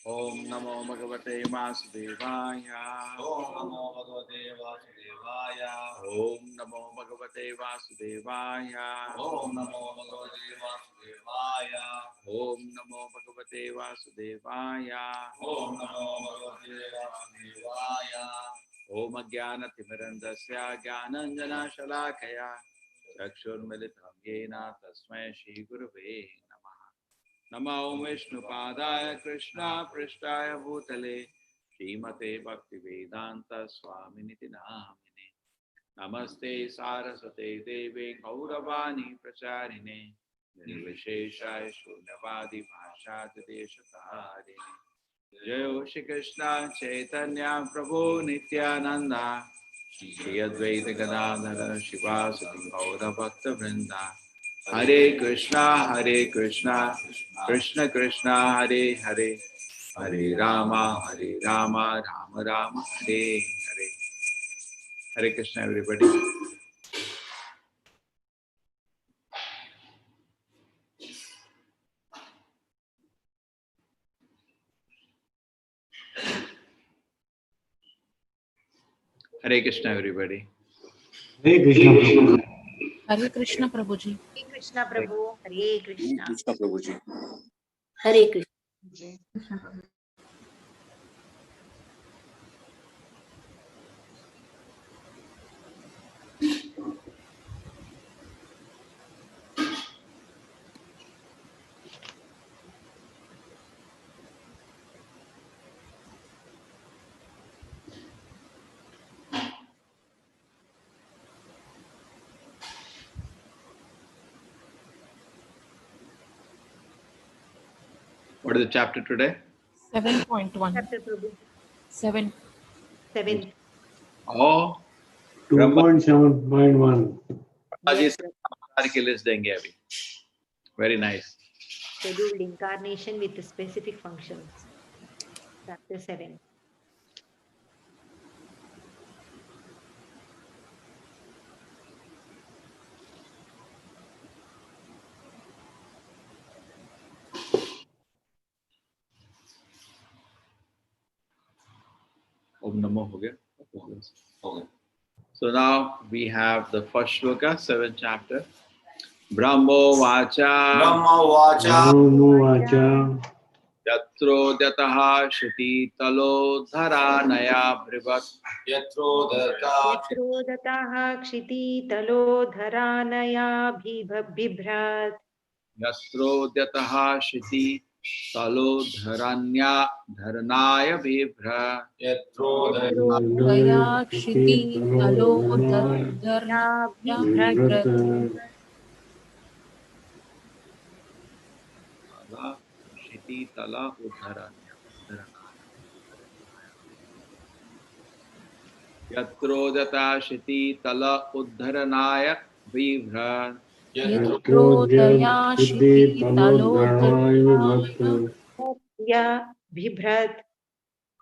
Om Namo Bhagavate Vasudevaya. Om Namo Bhagavate Vasudevaya. Om Namo Bhagavate Vasudevaya. Om Namo Bhagavate Vasudevaya. Om Namo Bhagavate Vasudevaya. Om Namo Bhagavate Vasudevaya. Om Jnana-timirandasya Jnananjana-shalakaya Chakshurmilitam Yena Tasmai Shri Gurave Namaha. Namo Om Vishnupadaya Krishna Prishtaya Bhutale Srimate Bhaktivedanta Swaminiti Namine. Namaste Saraswate Deve Gauravani Pracharine Nirvisheshaya Shunyavadi Bhashadeshatarine. Jai Shri Krishna Chaitanya Prabhu Nityananda Shri Advaita Gadadhara Shivasati Gaura Bhakta Vrinda. Hare Krishna Krishna Krishna Hare Hare Hare Rama Rama Rama Hare Hare. Hare Krishna everybody. Hare Krishna everybody. Hare Krishna Prabhu. Hare Krishna Prabhuji. Hare Krishna Prabhu. Hare Krishna. Krishna Prabhuji. Hare Krishna. What is the chapter today? 7.1. Chapter Prabhu. 7. 7. Oh, 2.7.1. Yes. के list देंगे अभी. Very nice. Scheduled incarnation with specific functions. Chapter 7. Om Namo ho gaya. So now we have the first shloka, 7th chapter. Brahmo Vacha Brahma Vacha. Namo Vacha. Yatro Dyataha Shruti Talo Dharanaya Bhrivat. Yatro Data. Yatro dataha kshiti talo dharanaya bibhrat. Yatro Dyataha Shruti Talo Dharanaya Bhibhra. Yatro Gaya Kshiti Talo Bibhrat. Shiti Tala Udharanya. Yatro Data Shiti Tala Udharanaya Vibhra. Yatro Daya Shiti Talo Ya bibhrat.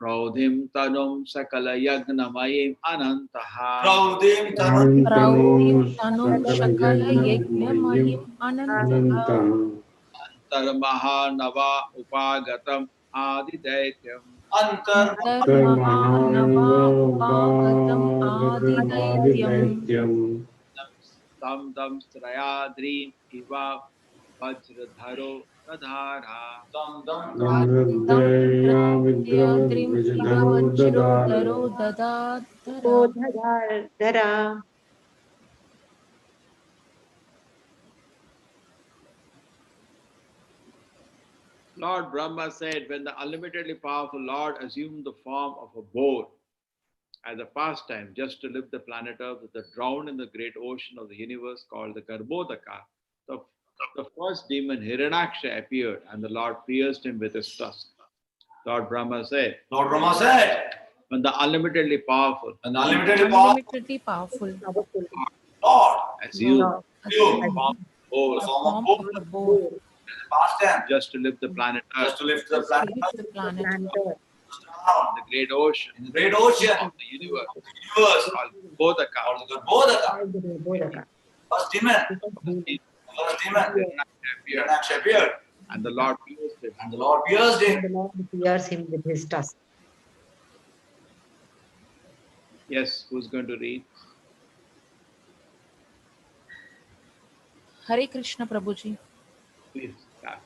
Praudhim Tanum Sakala Yagnamayim Anantaha. Praudim Tanum. Praudim Tanum Shakala Yajnamayim Anantaha. Antarmaha Nava Upagatam Adidaityam. Antar. Mahanava Upagatam Adidaityam. Tam Dam Strayadrim Iva Vajradharo Tadhara. Dam Dam. Yadrim Vajrodharo Dadadhara. Dara. Lord Brahma said, when the unlimitedly powerful Lord assumed the form of a boar as a pastime just to lift the planet Earth with the drowned in the great ocean of the universe called the Garbhodaka, the first demon Hiranyaksha appeared and the Lord pierced him with his tusk. Lord Brahma said, Lord Brahma said, when the unlimitedly powerful Unlimitedly powerful Lord, assumed assumed the form the form of a boar past tense, just to lift the planet Earth just to lift the to planet lift the planet in the great ocean in the great ocean, of the universe universe, called Bodhaka. called the Bodhaka. First demon, Hiranyaksha appeared. Hiranyaksha appeared. And the Lord pierced him. And the Lord pierced And him. the Lord pierced him with his tusk. Yes, who's going to read? Hare Krishna Prabhuji. Please start.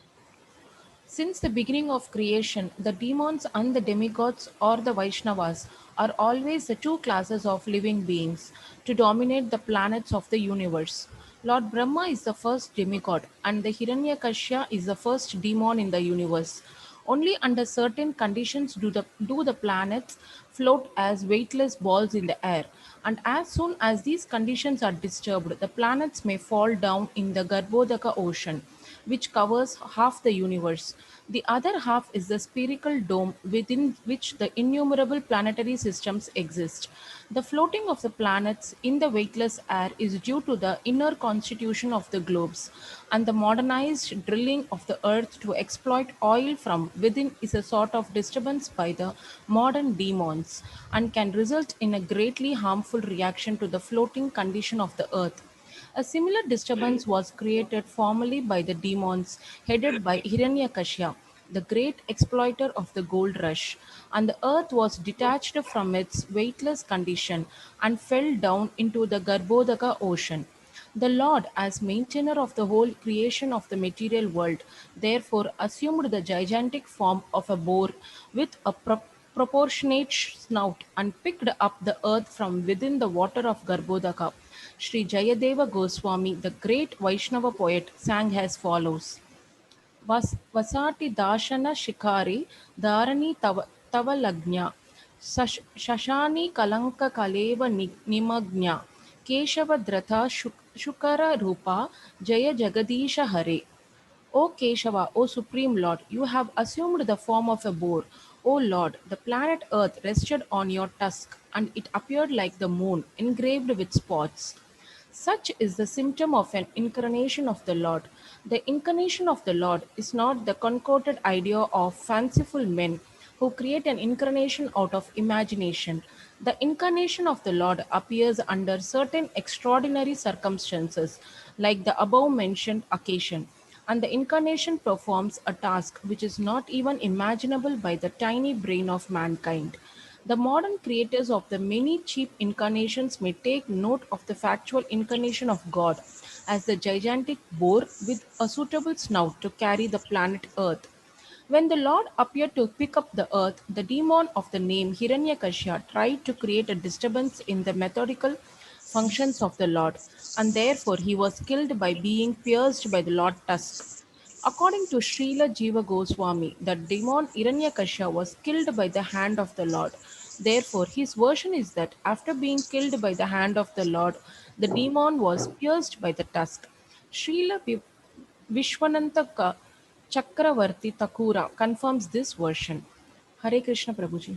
Since the beginning of creation, the demons and the demigods or the Vaishnavas are always the two classes of living beings to dominate the planets of the universe. Lord Brahma is the first demigod and the Hiranyakashipu is the first demon in the universe. Only under certain conditions do the planets float as weightless balls in the air, and as soon as these conditions are disturbed, the planets may fall down in the Garbhodaka ocean, which covers half the universe. The other half is the spherical dome within which the innumerable planetary systems exist. The floating of the planets in the weightless air is due to the inner constitution of the globes, and the modernized drilling of the earth to exploit oil from within is a sort of disturbance by the modern demons and can result in a greatly harmful reaction to the floating condition of the earth. A similar disturbance was created formerly by the demons headed by Hiranyakashipu, the great exploiter of the gold rush, and the earth was detached from its weightless condition and fell down into the Garbhodaka ocean. The Lord, as maintainer of the whole creation of the material world, therefore assumed the gigantic form of a boar with a proportionate snout and picked up the earth from within the water of Garbhodaka. Sri Jayadeva Goswami, the great Vaishnava poet, sang as follows. Vasati Dashana Shikari Dharani Tavalagnya Shashani Kalanka Kaleva Nimagnya Keshava Dratha Shukara Rupa Jaya Jagadisha Hare. O Keshava, O Supreme Lord, you have assumed the form of a boar. O Lord, the planet Earth rested on your tusk, and it appeared like the moon, engraved with spots. Such is the symptom of an incarnation of the Lord. The incarnation of the Lord is not the concocted idea of fanciful men who create an incarnation out of imagination. The incarnation of the Lord appears under certain extraordinary circumstances, like the above mentioned occasion, and the incarnation performs a task which is not even imaginable by the tiny brain of mankind. The modern creators of the many cheap incarnations may take note of the factual incarnation of God as the gigantic boar with a suitable snout to carry the planet Earth. When the Lord appeared to pick up the earth, the demon of the name Hiranyakashipu tried to create a disturbance in the methodical functions of the Lord, and therefore he was killed by being pierced by the Lord tusk. According to Srila Jiva Goswami, the demon Hiranyakashipu was killed by the hand of the Lord. Therefore, his version is that after being killed by the hand of the Lord, the demon was pierced by the tusk. Srila Vishwananta Chakravarti Thakura confirms this version. Hare Krishna Prabhuji.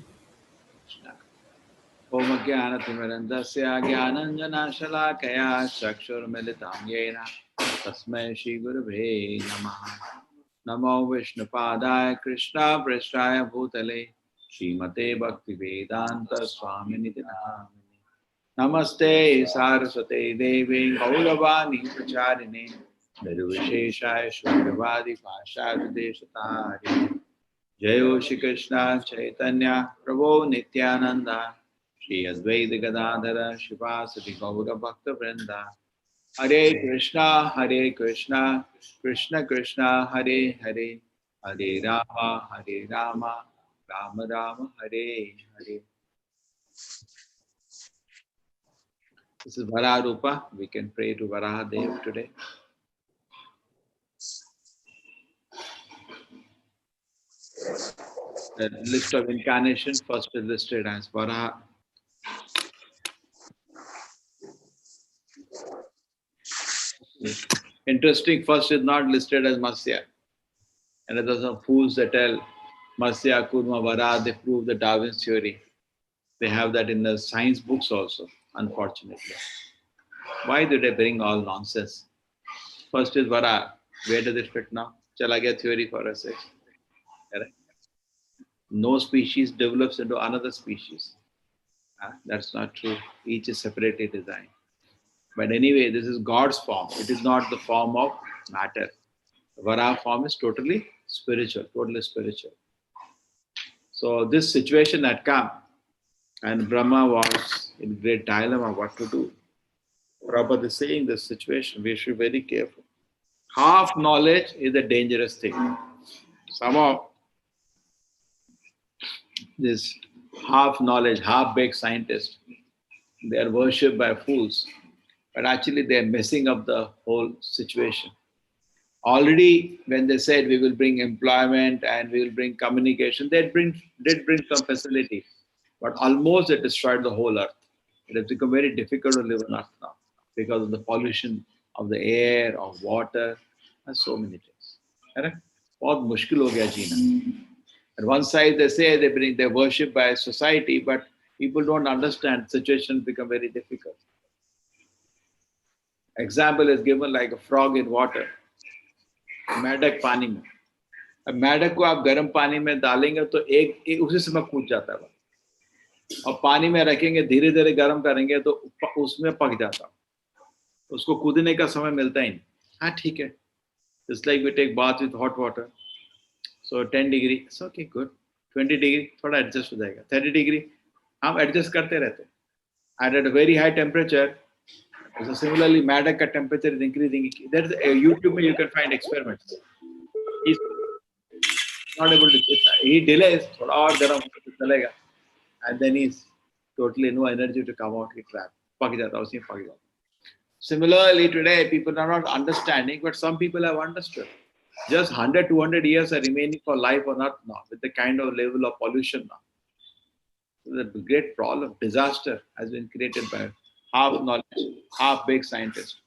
Om Jnanatimirandasya Jnananjanashalakaya Chakshurmilitam Yena Tasmai Shri Gurave Namaha. Namo Vishnupadaya Krishna Prasthaya Bhutale Srimate Bhaktivedanta Swaminiti Namini. Namaste Saraswate Devi Gauravani Pracharine Nirvisheshaya Shurvadi Pashad Deshatari. Jayo Shri Krishna Chaitanya Prabhu Nityananda Shri Advaita Gadadhara Shivasati Gaura Bhakta Vrinda. Hare Krishna, Krishna Krishna, Hare Hare, Hare Rama, Rama Rama, Hare Hare. This is Varaha Rupa. We can pray to Varaha Dev today. The list of incarnation first is listed as Varaha. Interesting, first is not listed as Matsya. And there are some fools that tell Matsya, Kurma, Varaha, they prove the Darwin's theory. They have that in the science books also, unfortunately. Why do they bring all nonsense? First is Varaha. Where does it fit now? Chala gaya theory for us. Correct? No species develops into another species. That's not true. Each is separately designed. But anyway, this is God's form. It is not the form of matter. Varaha form is totally spiritual, totally spiritual. So this situation had come, and Brahma was in great dilemma what to do. Prabhupada is saying this situation, we should be very careful. Half knowledge is a dangerous thing. Somehow, this half knowledge, half baked scientists, they are worshipped by fools, but actually they are messing up the whole situation. Already, when they said we will bring employment and we will bring communication, they did bring some facility, but almost they destroyed the whole earth. It has become very difficult to live on earth now because of the pollution of the air, of water, and so many things. Correct? बहुत मुश्किल हो गया जीना. On one side, they say they worship by society, but people don't understand. Situations become very difficult. Example is given like a frog in water, मेंढक पानी में. अब मेंढक को आप गर्म पानी में डालेंगे तो एक उसी समय कूद जाता है. और पानी में रखेंगे, धीरे धीरे गर्म करेंगे तो उसमें पक जाता. उसको कूदने का समय मिलता ही नहीं. हाँ ठीक है. Just like we take bath with hot water. So 10 degree, it's okay, good. 20 degree, थोड़ा adjust हो जाएगा. 30 degree, हम adjust करते रहते हैं. And at a very high temperature, so similarly, मेंढक का temperature is increasing. There's YouTube में you can find experiments. He's not able to. He delays, थोड़ा और गर्म होकर चलेगा, and then he's totally no energy to come out. He trap, पक जाता, उसी में पक जाता. Similarly, today people are not understanding, but some people have understood. Just 100, 200 years are remaining for life on Earth now, with the kind of level of pollution now. So the great problem, disaster has been created by half knowledge, half baked scientists.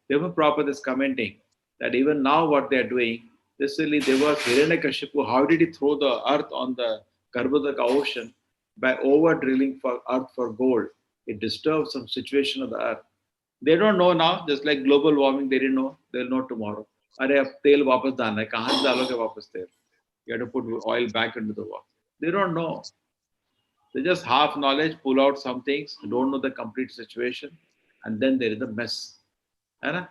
Therefore, Prabhupada is commenting that even now what they are doing, this really there was Hiranyakashipu, how did he throw the earth on the Garbhodaka ocean by over drilling for earth for gold? It disturbs some situation of the earth. They don't know now, just like global warming, they didn't know, they'll know tomorrow. अरे अब तेल वापस डालना है, कहाँ से डालोगे वापस तेल? You have to put oil back into the water. They don't know. They just half knowledge, pull out some things, don't know the complete situation, and then there is a mess. है ना?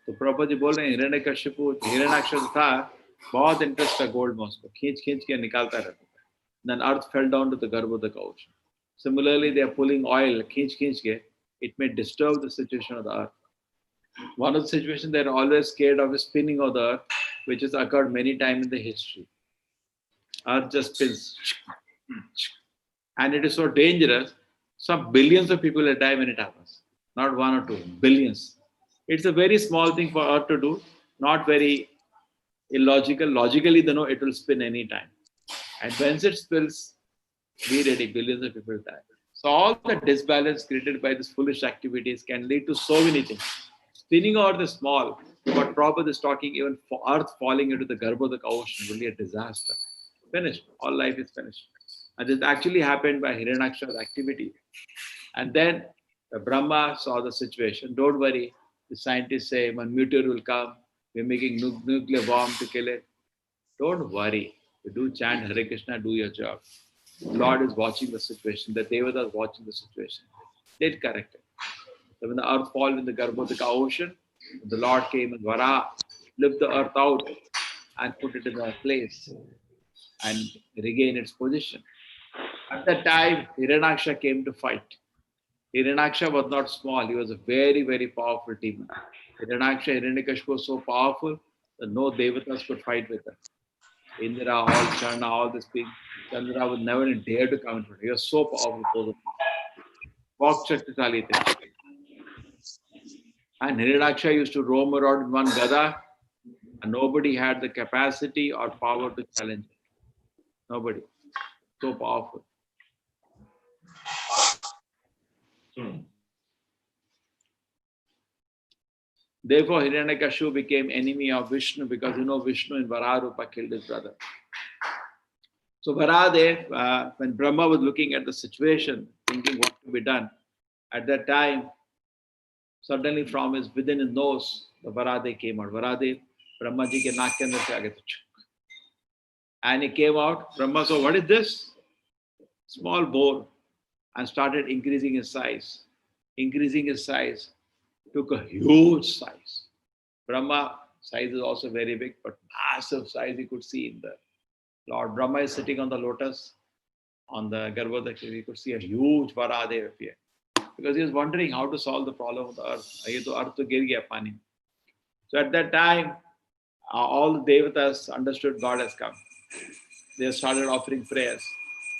तो प्रभुपा जी बोल रहे हैं हिरण्यकशिपु हिरण्याक्ष था, बहुत interest था gold में, उसको खींच खींच के निकालता रहता था. Then earth fell down to the Garbhodaka ocean. Similarly, they are pulling oil, खींच खींच के, it may disturb the situation of the earth. One of the situations they are always scared of is spinning of the earth, which has occurred many times in the history. Earth just spins. And it is so dangerous, some billions of people will die when it happens. Not one or two, billions. It's a very small thing for earth to do, not very illogical. Logically, they know it will spin any time. And once it spills, be ready, billions of people die. So all the disbalance created by these foolish activities can lead to so many things. Spinning earth is small, but Prabhupada is talking even for earth falling into the Garbhodaka ocean will be a disaster. Finished. All life is finished. And this actually happened by Hiranyaksha's activity. And then the Brahma saw the situation. Don't worry. The scientists say one meteor will come. We're making nuclear bomb to kill it. Don't worry. You do chant Hare Krishna, do your job. Lord is watching the situation. The Devatas watching the situation. They'd correct it. So when the earth fell in the Garbhodaka ocean, the Lord came and Varaha lifted the earth out and put it in a place and regain its position. At that time, Hiranyaksha came to fight. Hiranyaksha was not small. He was a very, very powerful demon. Hiranyaksha, Hiranyakashipu was so powerful that no Devatas could fight with him. Indra, all Charna, all this thing. Chandra would never dare to come in front. He was so powerful. And Hiranyaksha used to roam around in one gada, and nobody had the capacity or power to challenge him. Nobody. So powerful. Therefore, Hiranyakashipu became enemy of Vishnu because Vishnu in Varaha Rupa killed his brother. So Varahadev, when Brahma was looking at the situation, thinking what to be done, at that time, suddenly from within his nose, the Varahadev came out. Varahadev, Brahma ji ke naak ke andar se aa gaya tha. And he came out. Brahma saw, what is this? Small boar, and started increasing his size. Increasing his size, took a huge size. Brahma Size is also very big, but massive size you could see in the Lord Brahma is sitting on the lotus on the Garbhodaksh. You could see a huge Varahadev appear because he was wondering how to solve the problem of the earth. ये तो अर्थ तो गिर गया पानी में. So at that time, all the devatas understood God has come. They started offering prayers.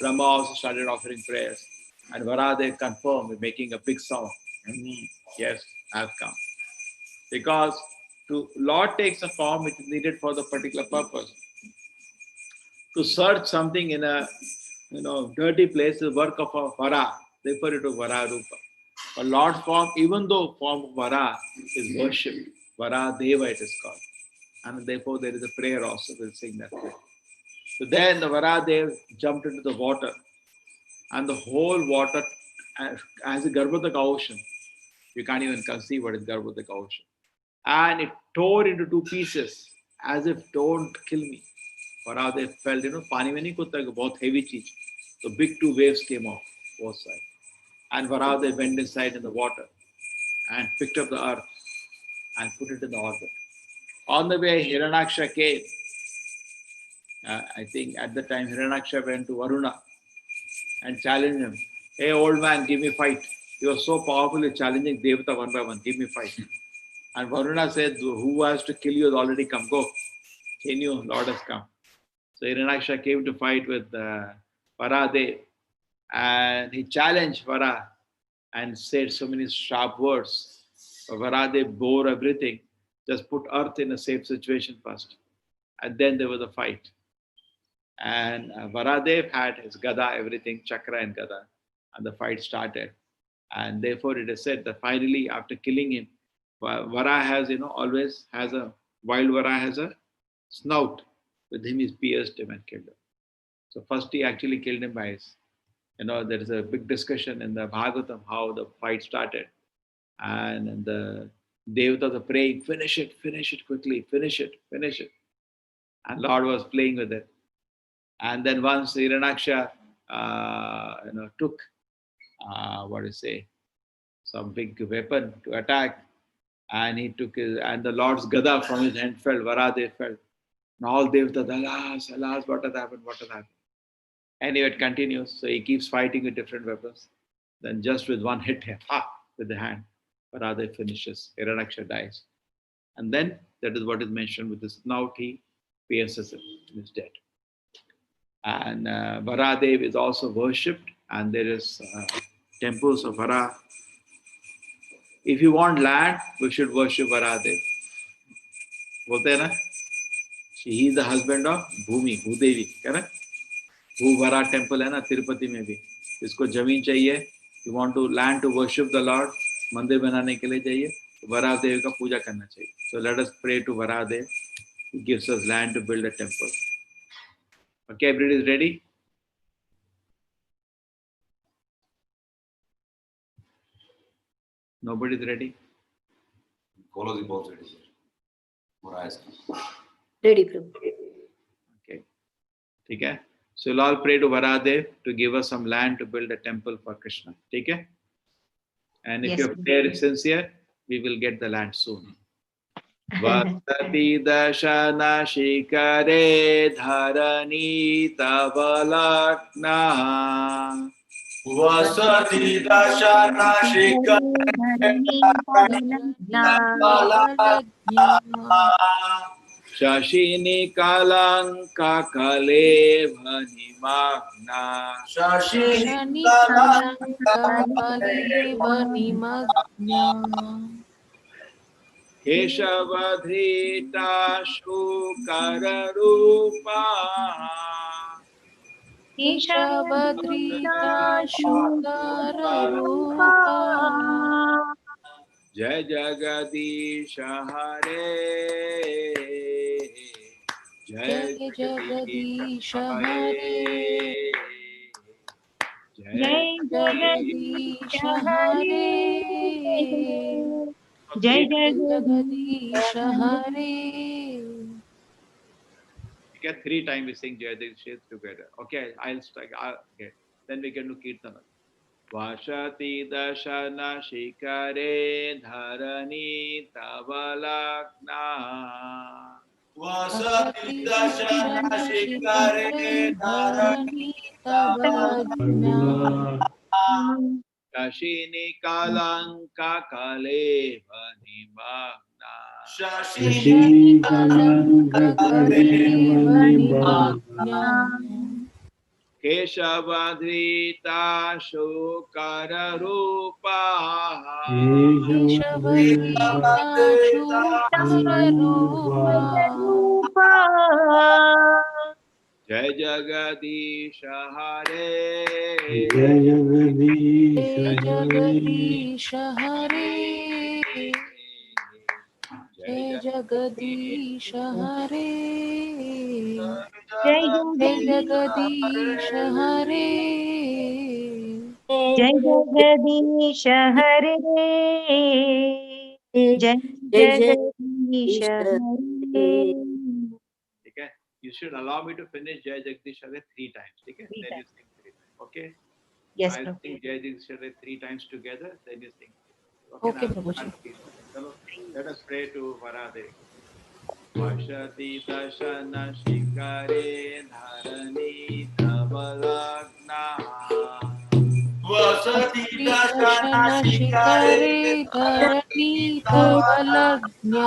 Brahma also started offering prayers. And Varahadev confirmed, making a big sound. Yes, I have come. Because Lord takes a form which is needed for the particular purpose. To search something in a dirty place is the work of a Vara. Therefore it was Vara Rupa. But Lord's form, even though form of Vara is worship, Vara Deva it is called. And therefore there is a prayer also, we'll sing that prayer. So then the Varahadev jumped into the water, and the whole water, as a Garbhodaka ocean, you can't even conceive what is Garbhodaka ocean. And it tore into two pieces, as if don't kill me. Varahadev felt, pani mein nahi kutta, bahut heavy cheez. So big two waves came off both sides. And Varahadev went inside in the water and picked up the earth and put it in the orbit. On the way, Hiranyaksha came. I think at the time Hiranyaksha went to Varuna and challenged him. Hey, old man, give me fight. You are so powerful, you're challenging Devata one by one. Give me fight. And Varuna said, who has to kill you has already come. Go. He knew Lord has come. So Hiranyaksha came to fight with Varahadev. And he challenged Vara and said so many sharp words. Varahadev bore everything. Just put earth in a safe situation first. And then there was a fight. And Varahadev had his Gada, everything, Chakra and Gada. And the fight started. And therefore it is said that finally after killing him, Vara has, always has wild Vara has a snout. With him he pierced him and killed him. So first he actually killed him by his, there is a big discussion in the Bhagavatam how the fight started. And the Devatas are praying, finish it quickly, finish it. And Lord was playing with it. And then once Hiranyaksha, took, some big weapon to attack, and he took and the Lord's Gada from his hand fell, Varahadev fell. And all Devatas, alas, what has happened? Anyway, it continues. So he keeps fighting with different weapons. Then just with one hit, with the hand, Varahadev finishes. Hiranyaksha dies. And then that is what is mentioned with the snout, he pierces him and is dead. And Varahadev is also worshipped, and there is temples of Vara. If you want land, we should worship Varahadev. बोलते हैं ना? He is the husband of Bhumi, Bhudevi, correct? Bhuvara temple है ना तिरुपति में भी. इसको जमीन चाहिए. You want to land to worship the Lord, मंदिर बनाने के लिए चाहिए. Varahadev का पूजा करना चाहिए. So let us pray to Varahadev. He gives us land to build a temple. Okay, everybody is ready? Nobody is ready? Follow the both ready, sir. Ready, Prabhu. Okay. ठीक है? So we'll all pray to Varahadev to give us some land to build a temple for Krishna. ठीक है? And if Yes, your prayer is sincere, we will get the land soon. Vasati dashana shikare dharani tavalakna Vasati dashana shikha Shashini kalanka kaleva nimagna Shashini Keshavadhrita shukara rupa Keshavadrita Shukararupa Jai Jagadish Hare Jai Jagadish Hare Jai Jagadish Hare Jai Jagadish Hare. Get 3 times we sing Jai Jagadish together. Okay, I'll start. Okay, then we can do Kirtana. Vashati dashana shikare dharani tavalakna. Vasati dashana shikare dharani Tavalagna. Kashini kalanka kale vanimagna. Shashini Kalankakalevanimadnya. Keshavadrita shukara rupa. Keshavadrita Shukararupa. Jai Jagadisha Hare. Jai Jagadish Jai Jagadisha Hare. Jai Jagadisha Hare. Jai Jai Jagadisha Hare. Jai Jagadish Hare. Jai Jagadish Hare. Okay, you should allow me to finish Jai Jagdish Hare 3 times. Okay, Three then you times. sing 3 times. Okay, Yes, I Prabhu. sing Jai Jagdish Hare 3 times together. Then you sing. Okay, now Prabhuji. Chalo, let us pray to Varadevi. Vashati dashana shikare dharani tavalagna. Vasati dashana Dashana shikare Shikare Dharani Tavalagnya.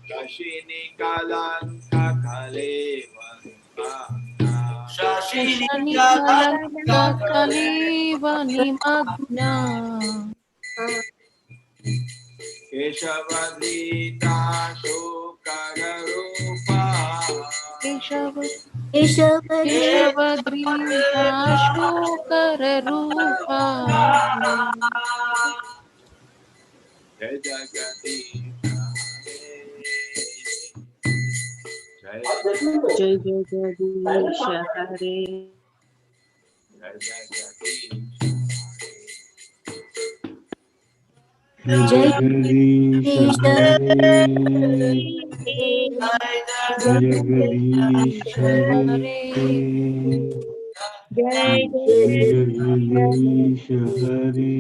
Kashini kalanka kale vanimagna. Shashini Shani kalanka Kalanka Kalivanimadnya. Keshavadrita shukara rupa. Keshavadrita Shukararupa. Jai Jagadisha Hare. Jai Jai Jagadish Hare. Jagadish Hare. Jagadish Hare. Jai Jagadish Hare.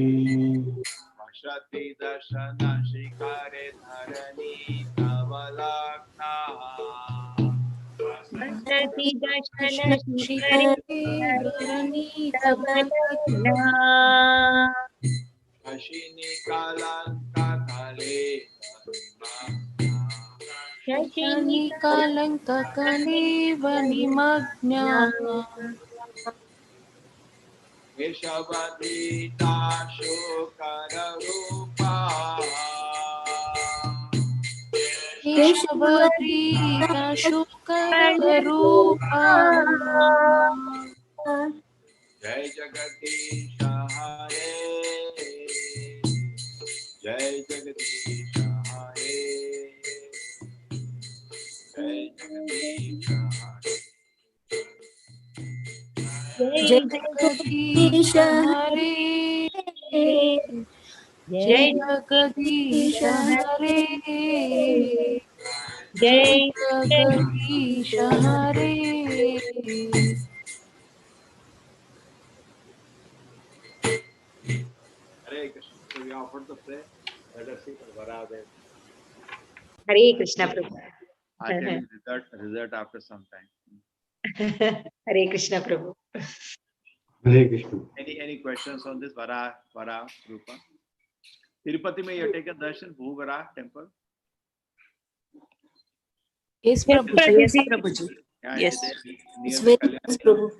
Vashati dashana shikare dharani tavalakna. Vasati Dashana Shikare Shikare Dharani Tavalagnya. Tavalagna. Kashini kalanka kale vanimagna. Shani Kalanka Kalivanimadnya. Keshavadrita shukara rupa. Keshavadrita Shukararupa. Jai Jagadisha Hare. Jai Jagadisha Hare. Jai Jagadisha Hare. Jai Jagadisha Hare. Jai Jagadisha Hare. Jai Jagadisha Hare. Hare Krishna. So we offered the prayer. Let us see for Varadev. Hare Krishna Prabhu. I'll tell you result after some time. Hare Krishna Prabhu. Hare Krishna. Any questions on this Vara Rupa? Tirupati mein you take a darshan Bhuvara temple. Yes, Prabhuji. Yes, Prabhuji. Yeah, Yes. it's there near It's the very Kalyani nice, Gram. Prabhu.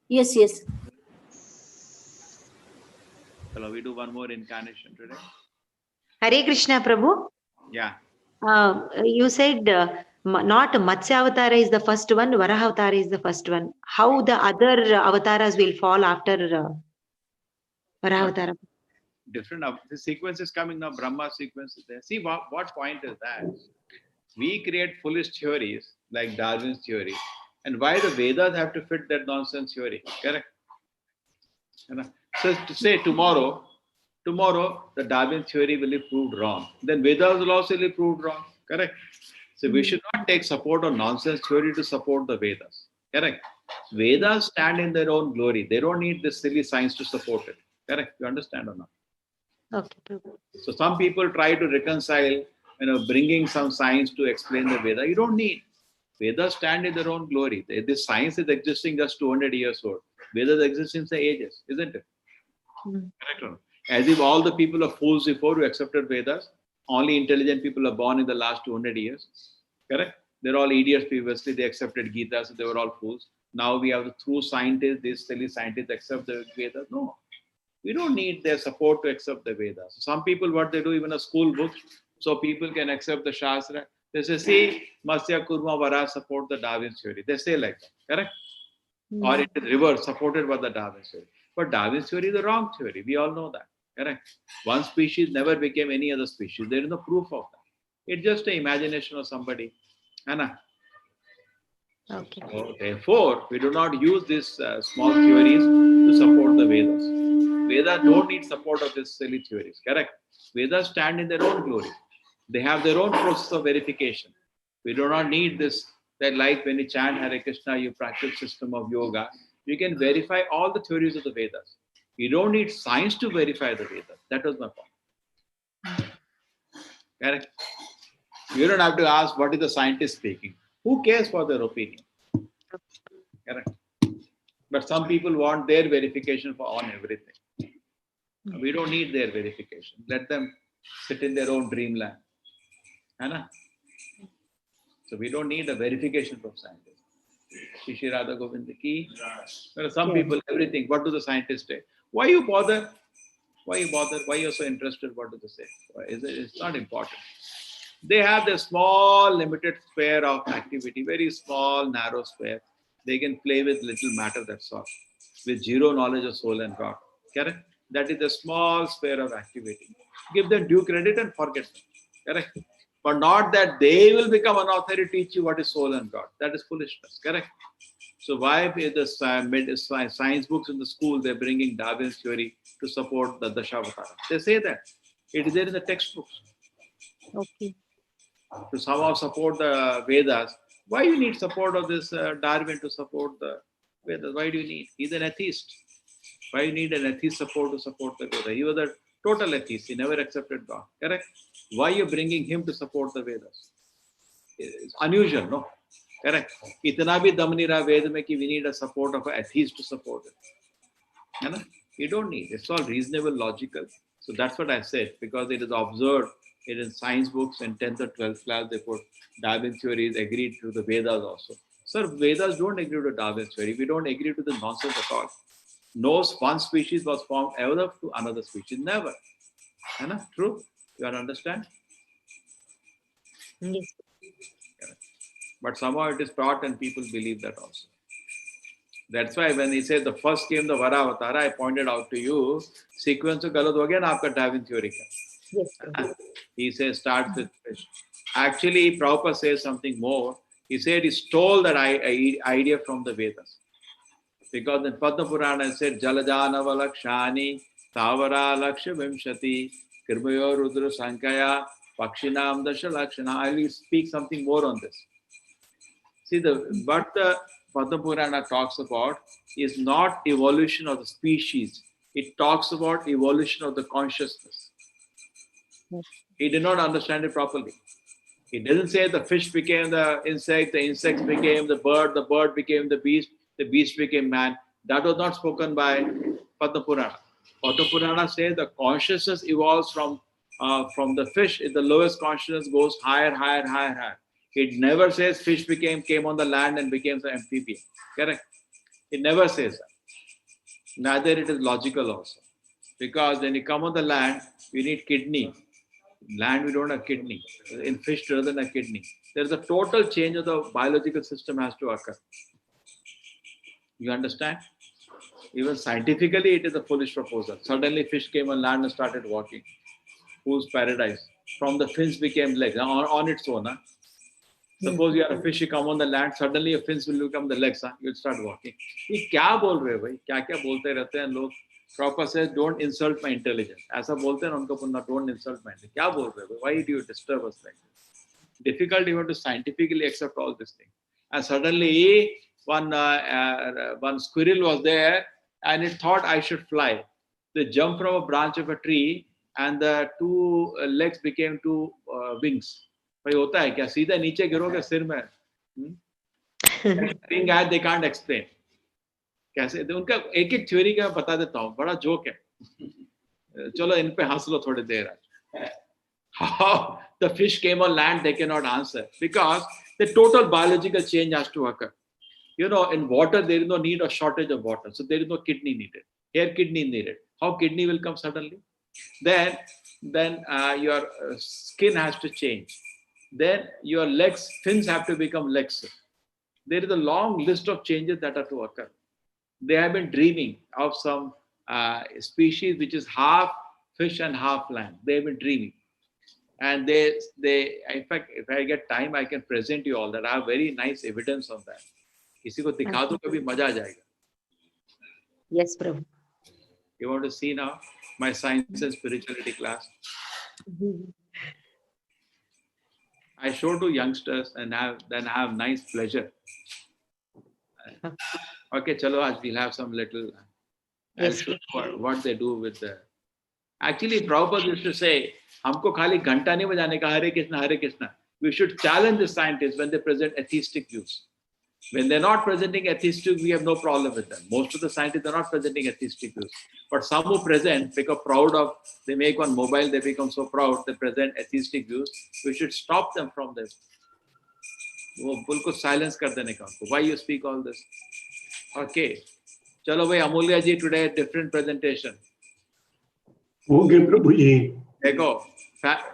Yes, yes. So we do one more incarnation today. Hare Krishna Prabhu. Yeah. You said not Matsya Avatara is the first one, Varaha Avatara is the first one. How the other avatars will fall after Varaha Avatara? Different. The sequence is coming now. Brahma sequence is there. See what point is that? We create foolish theories like Darwin's theory, and why the Vedas have to fit that nonsense theory? Correct. You know? So to say tomorrow the Darwin theory will be proved wrong. Then Vedas will also be proved wrong. Correct. So we should not take support on nonsense theory to support the Vedas. Correct. Vedas stand in their own glory. They don't need this silly science to support it. Correct? You understand or not? Okay, Prabhu. So some people try to reconcile, bringing some science to explain the Veda. You don't need. Vedas stand in their own glory. This science is existing just 200 years old. Vedas exist since the ages, isn't it? Mm. Correct or not? As if all the people are fools before who accepted Vedas. Only intelligent people are born in the last 200 years. Correct? They're all idiots previously. They accepted Gita, so they were all fools. Now we have the true scientists, these silly scientists accept the Vedas. No. We don't need their support to accept the Vedas. Some people, what they do, even a school book, so people can accept the Shastra. They say, see, Matsya, Kurma, Vara support the Darwin's theory. They say like that, correct? Or it is reverse, supported by the Darwin's theory. But Darwin's theory is the wrong theory. We all know that, correct? One species never became any other species. There is no proof of that. It's just an imagination of somebody. Anna. Okay. So therefore, we do not use these small theories to support the Vedas. Vedas don't need support of these silly theories, correct? Vedas stand in their own glory. They have their own process of verification. We do not need this, that like when you chant Hare Krishna, you practice system of yoga. You can verify all the theories of the Vedas. You don't need science to verify the Vedas. That was my point. Correct? You don't have to ask what is the scientist speaking. Who cares for their opinion? Correct. But some people want their verification on everything. We don't need their verification. Let them sit in their own dreamland. Anna? So we don't need a verification from scientists. Shri Radha Govinda ki. There are some people, everything. What do the scientists say? Why you bother? Why you bother? Why you're so interested? What do they say? It's not important. They have the small, limited sphere of activity, very small, narrow sphere. They can play with little matter, that's all. With zero knowledge of soul and God. Correct? That is a small sphere of activity. Give them due credit and forget them. Correct? But not that they will become an authority to teach you what is soul and God. That is foolishness. Correct? So why the science books in the school, they're bringing Darwin's theory to support the Dashavatara? They say that. It is there in the textbooks. Okay. To somehow support the Vedas. Why you need support of this Darwin to support the Vedas? Why do you need? He's an atheist. Why you need an atheist support to support the Vedas? He was a total atheist. He never accepted God. Correct? Why you bringing him to support the Vedas? It's unusual, no? Correct? Itna bhi dam nahi raha Ved mein ki we need a support of an atheist to support it. You don't need. It's all reasonable, logical. So that's what I said, because it is observed. It in science books in 10th or 12th class, they put Darwin theories agreed to the Vedas also. Sir, Vedas don't agree to Darwin's theory. We don't agree to the nonsense at all. No one species was formed ever to another species. Never. True? You understand? Yes. But somehow it is taught and people believe that also. That's why when he said the first came the Vara Avatara, I pointed out to you, sequence of galat ho gaya na aapka Darwin theory ka. Yes. He says starts with fish. Actually, Prabhupada says something more. He said he stole that idea from the Vedas. Because in Padma Purana it said Jalajanava Lakshani, Tavara Laksha Vimshati, Kirmayo Rudra Sankaya, Pakshinam Dasha Lakshana. I will speak something more on this. See, what the Padma Purana talks about is not evolution of the species. It talks about evolution of the consciousness. He did not understand it properly. He doesn't say the fish became the insect became the bird became the beast became man. That was not spoken by Padma Purana. Padma Purana says the consciousness evolves from the fish. The lowest consciousness goes higher. It never says fish came on the land and became the amphibian. Correct? It never says that. Neither it is logical also. Because when you come on the land, we need kidney. Land, we don't have kidney. In fish, there doesn't have kidney. There's a total change of the biological system has to occur. You understand? Even scientifically, it is a foolish proposal. Suddenly, fish came on land and started walking. Whose paradise? From the fins became legs on its own. Huh? Suppose you are a fish, you come on the land, suddenly your fins will become the legs. Huh? You'll start walking. ये क्या बोल रहे हो भाई? क्या बोलते रहते हैं लोग? Prabhupada says, don't insult my intelligence. ऐसा बोलते हैं उनको पुनः, don't insult my intelligence. क्या बोल रहे हो? Why do you disturb us like this? Difficult even to scientifically accept all these things. And suddenly one squirrel was there, and it thought I should fly. They jumped from a branch of a tree, and the two legs became two wings. भाई होता है क्या? सीधा नीचे गिरोगे सिर में? Being as they can't explain. कैसे? उनका एक एक थ्योरी का मैं बता देता हूँ, बड़ा जोक है. चलो इन पे हंस लो थोड़ी देर. How the fish came on land, they cannot answer, because the total biological change has to occur. You know, in water there is no need or shortage of water, so there is no kidney needed. Here kidney needed. How kidney will come suddenly? Then your skin has to change. Then your legs, fins have to become legs. There is a long list of changes that are to occur. They have been dreaming of some species which is half fish and half land. They have been dreaming. And they, in fact, if I get time, I can present you all that. I have very nice evidence on that. किसी को दिखा दो कभी मजा आ जाएगा. Yes, Prabhu. You want to see now my science and spirituality class? I show to youngsters and then have nice pleasure. Okay, chalo, आज we'll have some little. I'll Yes. show what they do with the. Actually, Prabhupada used to say, हमको खाली घंटा नहीं बजाने का Hare Krishna, Hare Krishna. We should challenge the scientists when they present atheistic views. When they're not presenting atheistic, we have no problem with them. Most of the scientists are not presenting atheistic views. But some who present, become proud of, they make one mobile, they become so proud, they present atheistic views. We should stop them from this. वो बिल्कुल silence कर देने का उनको. Why you speak all this? Okay. चलो भाई अमूल्य जी, today different presentation. Okay प्रभु जी. देखो,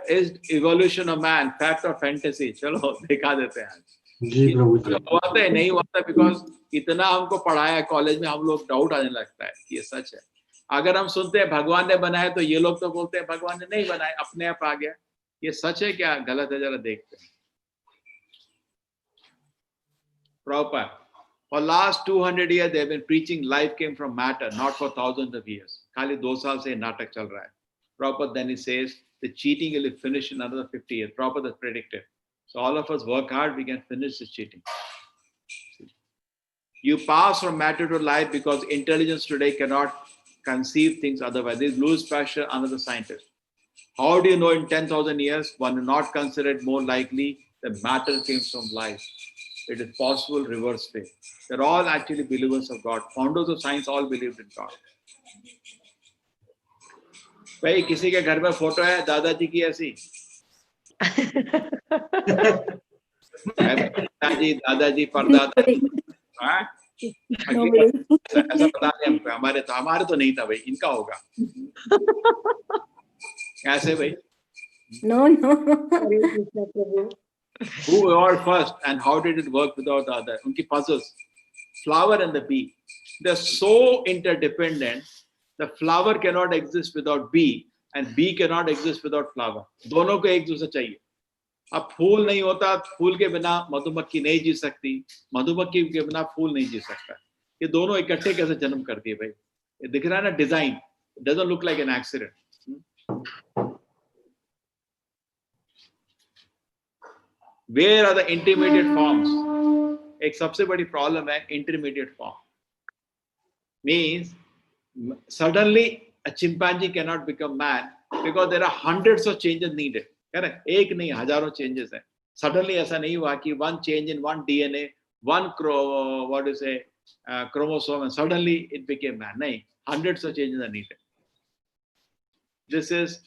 is evolution of man fact or fantasy? चलो दिखा देते हैं. जी प्रभु जी. हुआ था नहीं हुआ था, बिकॉज इतना हमको पढ़ाया कॉलेज में, हम लोग डाउट आने लगता है कि ये सच है. अगर हम सुनते हैं भगवान ने बनाया, तो ये लोग तो बोलते हैं भगवान ने नहीं बनाया, अपने आप आ गया. ये सच है क्या गलत है, जरा देखते हैं. Prabhupada, for last 200 years they have been preaching life came from matter, not for thousands of years. खाली 2 साल से नाटक चल रहा है. Prabhupada then he says the cheating will finish in another 50 years. Prabhupada has predicted. So all of us work hard, we can finish this cheating. You pass from matter to life because intelligence today cannot conceive things otherwise. This is Louis Pasteur, another scientist. How do you know in 10,000 years one will not consider it more likely that matter came from life? It is possible reverse faith. They're all actually believers of God. Founders of science all believed in God. भाई किसी के घर में photo है दादाजी की ऐसी? दादाजी, दादाजी, परदादा. हाँ? ऐसा पता नहीं हमको. हमारे तो नहीं था भाई, इनका होगा. कैसे भाई? No, no. Hare Krishna, Prabhu. Who evolved first and how did it work without the other? Unki puzzles. Flower and the bee. They're so interdependent. The flower cannot exist without bee and bee cannot exist without flower. दोनों को एक दूसरे चाहिए. अब फूल नहीं होता, फूल के बिना मधुमक्खी नहीं जी सकती, मधुमक्खी के बिना फूल नहीं जी सकता. ये दोनों इकट्ठे कैसे जन्म करती है भाई? ये दिख रहा है ना design. It doesn't look like an accident. Where are the intermediate forms? एक सबसे बड़ी प्रॉब्लम है intermediate form. Means suddenly a chimpanzee cannot become man because there are hundreds of changes needed. Correct? एक नहीं, हजारों changes हैं. Suddenly ऐसा नहीं हुआ कि one change in one DNA, one chromosome, and suddenly it became man. नहीं, hundreds of changes are needed. This is,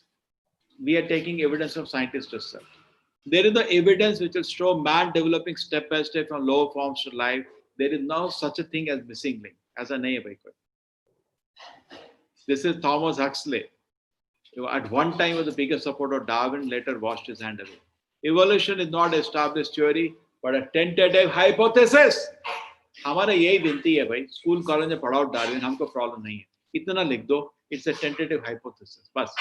we are taking evidence from scientists itself. There is no evidence which will show man developing step by step from lower forms to life. There is no such a thing as missing link. ऐसा नहीं है भाई कोई. This is Thomas Huxley. At one time was the biggest supporter of Darwin, later washed his hand away. Evolution is not an established theory, but a tentative hypothesis. हमारा यही विनती है भाई, स्कूल कॉलेज में पढ़ाओ डार्विन, हमको problem नहीं है. इतना लिख दो, it's a tentative hypothesis. बस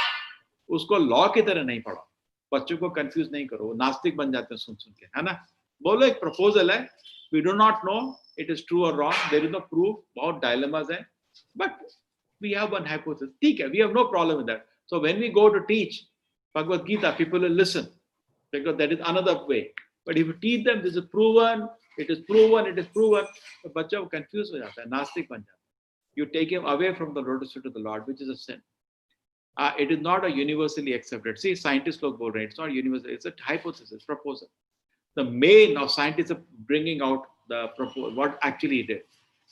उसको लॉ की तरह नहीं पढ़ाओ. बच्चों को कंफ्यूज नहीं करो, नास्तिक बन जाते हैं सुन के, है ना? बोलो एक प्रपोजल है, we do not know it is true or wrong, there is no proof, बहुत dilemmas हैं, but we have one hypothesis. ठीक है, we have no problem with that. So when we go to teach Bhagavad Gita, people will listen because that is another way. But if you teach them this is proven, It is proven, it is proven. तो बच्चा confused हो जाता है, नास्तिक बन जाता है. You take him away from the lotus feet of the Lord, which is a sin. It is not a universally accepted. See, scientists लोग बोल रहे हैं, it's not universal. It's a hypothesis, proposal. The main of scientists are bringing out the proposal, what actually it is.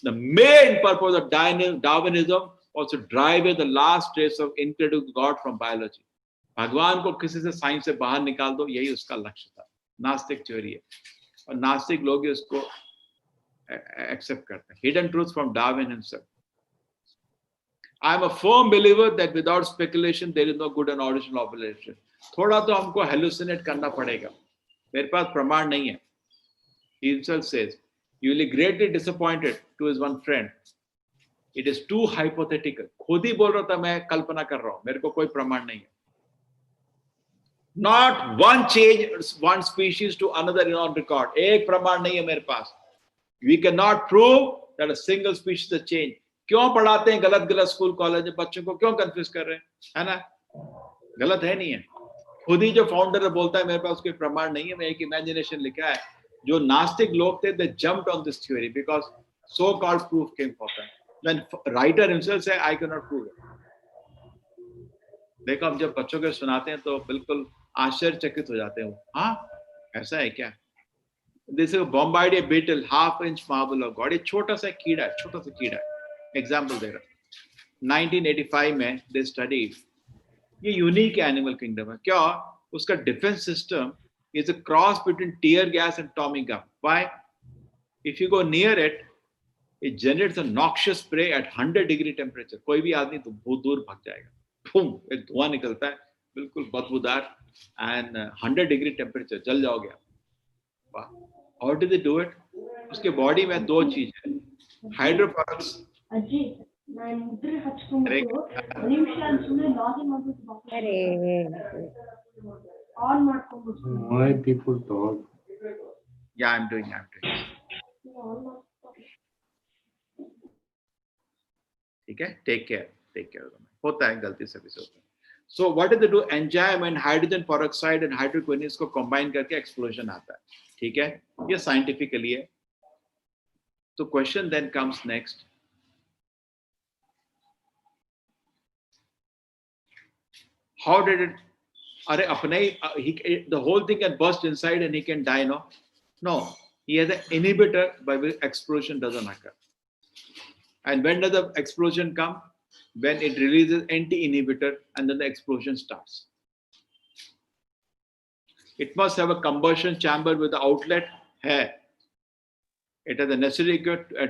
The main purpose of Darwinism was to drive away the last trace of incredible God from biology. भगवान को किसी से science से बाहर निकाल दो, यही उसका लक्ष्य था. नास्तिक थ्योरी है, और नास्तिक लोग इसको एक्सेप्ट करते हैं. Hidden truth from Darwin himself. I am a firm believer that without speculation there is no good and original observation. थोड़ा तो हमको hallucinate करना पड़ेगा. मेरे पास प्रमाण नहीं है. He himself says, you will be greatly disappointed to his one friend. It is too hypothetical. खुद ही बोल रहा था मैं कल्पना कर रहा हूँ, मेरे को कोई प्रमाण नहीं है. Not one change, one species to another is on record. एक प्रमाण नहीं है मेरे पास. We cannot prove that a single species has changed. क्यों पढ़ाते हैं गलत गलत स्कूल कॉलेज में बच्चों को, क्यों कंफ्यूज कर रहे हैं, है ना? गलत है नहीं है. खुद ही जो फाउंडर बोलता है मेरे पास कोई प्रमाण नहीं है, मैं एक इमेजिनेशन लिखा है. जो नास्तिक लोग थे, they jumped on this theory because so-called proof came for them. When writer himself said, I cannot prove it. देखो हम जब बच्चों को सुनाते हैं तो बिल्कुल आश्चर्यचकित हो जाते हैं. हाँ, ऐसा है क्या? This is a Bombardier beetle, half-inch marble of God. ये छोटा सा कीड़ा है, छोटा सा कीड़ा है. एग्जाम्पल दे रहा हूं. 1985 में दे स्टडी. ये यूनिक एनिमल किंगडम है. क्या? उसका defence system is a cross between tear gas and Tommy gun. Why? If you go near it, it generates a noxious spray at 100-degree temperature. कोई भी आदमी तो बहुत दूर भाग जाएगा. Boom, एक धुआं निकलता है, बिल्कुल बदबूदार, and 100-degree temperature, जल जाओगे आप. वाह. How did they do it? उसके बॉडी में दो चीज है. हाइड्रोफॉरक्स. Why people talk? Yeah, I'm doing. ठीक है, take care. होता है, गलती से भी होता है. So what did they do? Enzyme and hydrogen peroxide and hydroquinone को combine करके explosion आता है. ठीक है, ये scientifically है. So question then comes next. How did it? अरे अपने ही the whole thing can burst inside and he can die, no? No, he has an inhibitor by which explosion doesn't occur. And when does the explosion come? When it releases anti-inhibitor and then the explosion starts. It must have a combustion chamber with the outlet. है. It has a necessary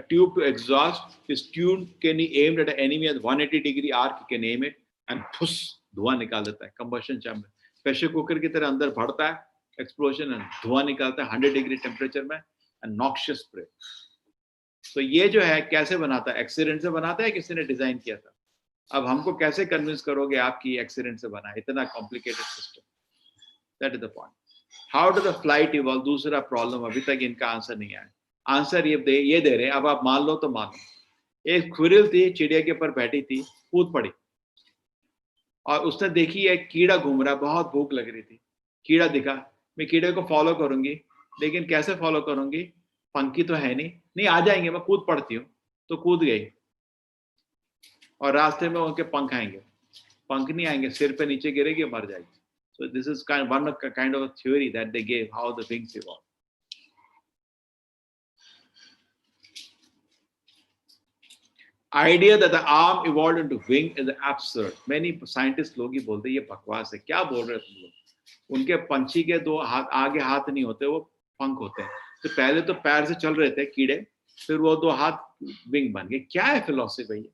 tube to exhaust. This tube can be aimed at an enemy at 180-degree arc. You can aim it and push, धुआं निकाल देता है. Combustion chamber. Pressure cooker की तरह अंदर भरता है, एक्सप्लोजन एंड धुआं निकालता है 100-डिग्री टेम्परेचर में एंड नॉक्शियस स्प्रे. तो ये जो है कैसे बनाता है? एक्सीडेंट से बनाता है, किसी ने डिजाइन किया था. अब हमको कैसे कन्विंस करोगे आपकी एक्सीडेंट से बना है? इतना complicated system. That is the point. How do the flight evolve? दूसरा प्रॉब्लम अभी तक इनका आंसर नहीं आया. आंसर ये दे रहे हैं. अब आप मान लो तो मान लो. एक खुरिल थी, चिड़िया के ऊपर बैठी थी, कूद पड़ी और उसने देखी एक कीड़ा घूम रहा, बहुत भूख लग रही थी. कीड़ा दिखा, मैं कीड़े को फॉलो करूंगी, लेकिन कैसे फॉलो करूंगी? पंखी तो है नहीं आ जाएंगे, मैं कूद पड़ती हूँ. तो कूद गई और रास्ते में उनके पंख आएंगे. पंख नहीं आएंगे, सिर पे नीचे गिरेगी, मर जाएगी. So this is one kind of a theory that they gave how the wings evolve. Idea that the arm evolved into wing is absurd. Many scientists लोग ही बोलते हैं ये बकवास है. क्या बोल रहे तुम लोग? उनके पंछी के दो हाथ, आगे हाथ नहीं होते, वो पंख होते हैं. तो पहले तो पैर से चल रहे थे कीड़े, फिर वो दो हाथ विंग बन गए. क्या है फिलॉसफी भैया?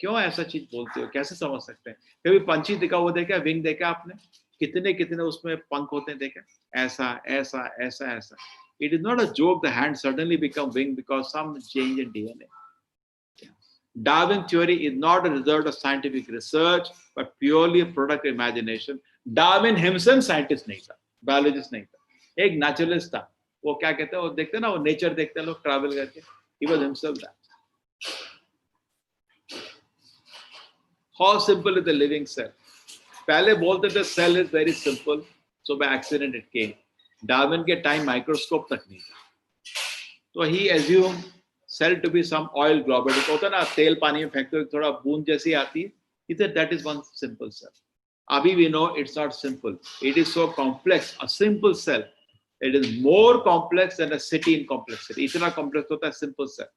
क्यों ऐसा चीज बोलते हो? कैसे समझ सकते हैं? कभी पंछी दिखा, वो देखा, विंग देखा आपने? कितने उसमें पंख होते हैं देखा? ऐसा. It is not a joke. The hand suddenly become wing because some change in DNA. Darwin theory is not a result of scientific research, but purely a product of imagination. Darwin himself scientist नहीं था, biologist नहीं था, एक naturalist था. वो क्या कहते हैं? वो देखते हैं ना, वो nature देखते हैं लोग travel करके. He was himself that. How simple is the living cell? पहले बोलते थे cell is very simple, so by accident it came. Darwin के time microscope तक नहीं था. So he assumed cell to be some oil glob. But होता है ना तेल पानी में फेंकते हुए थोड़ा बूंद जैसी आती है. He said that is one simple cell. Abhi we know it's not simple. It is so complex. A simple cell, it is more complex than a city in complexity. इतना complex होता है simple cell.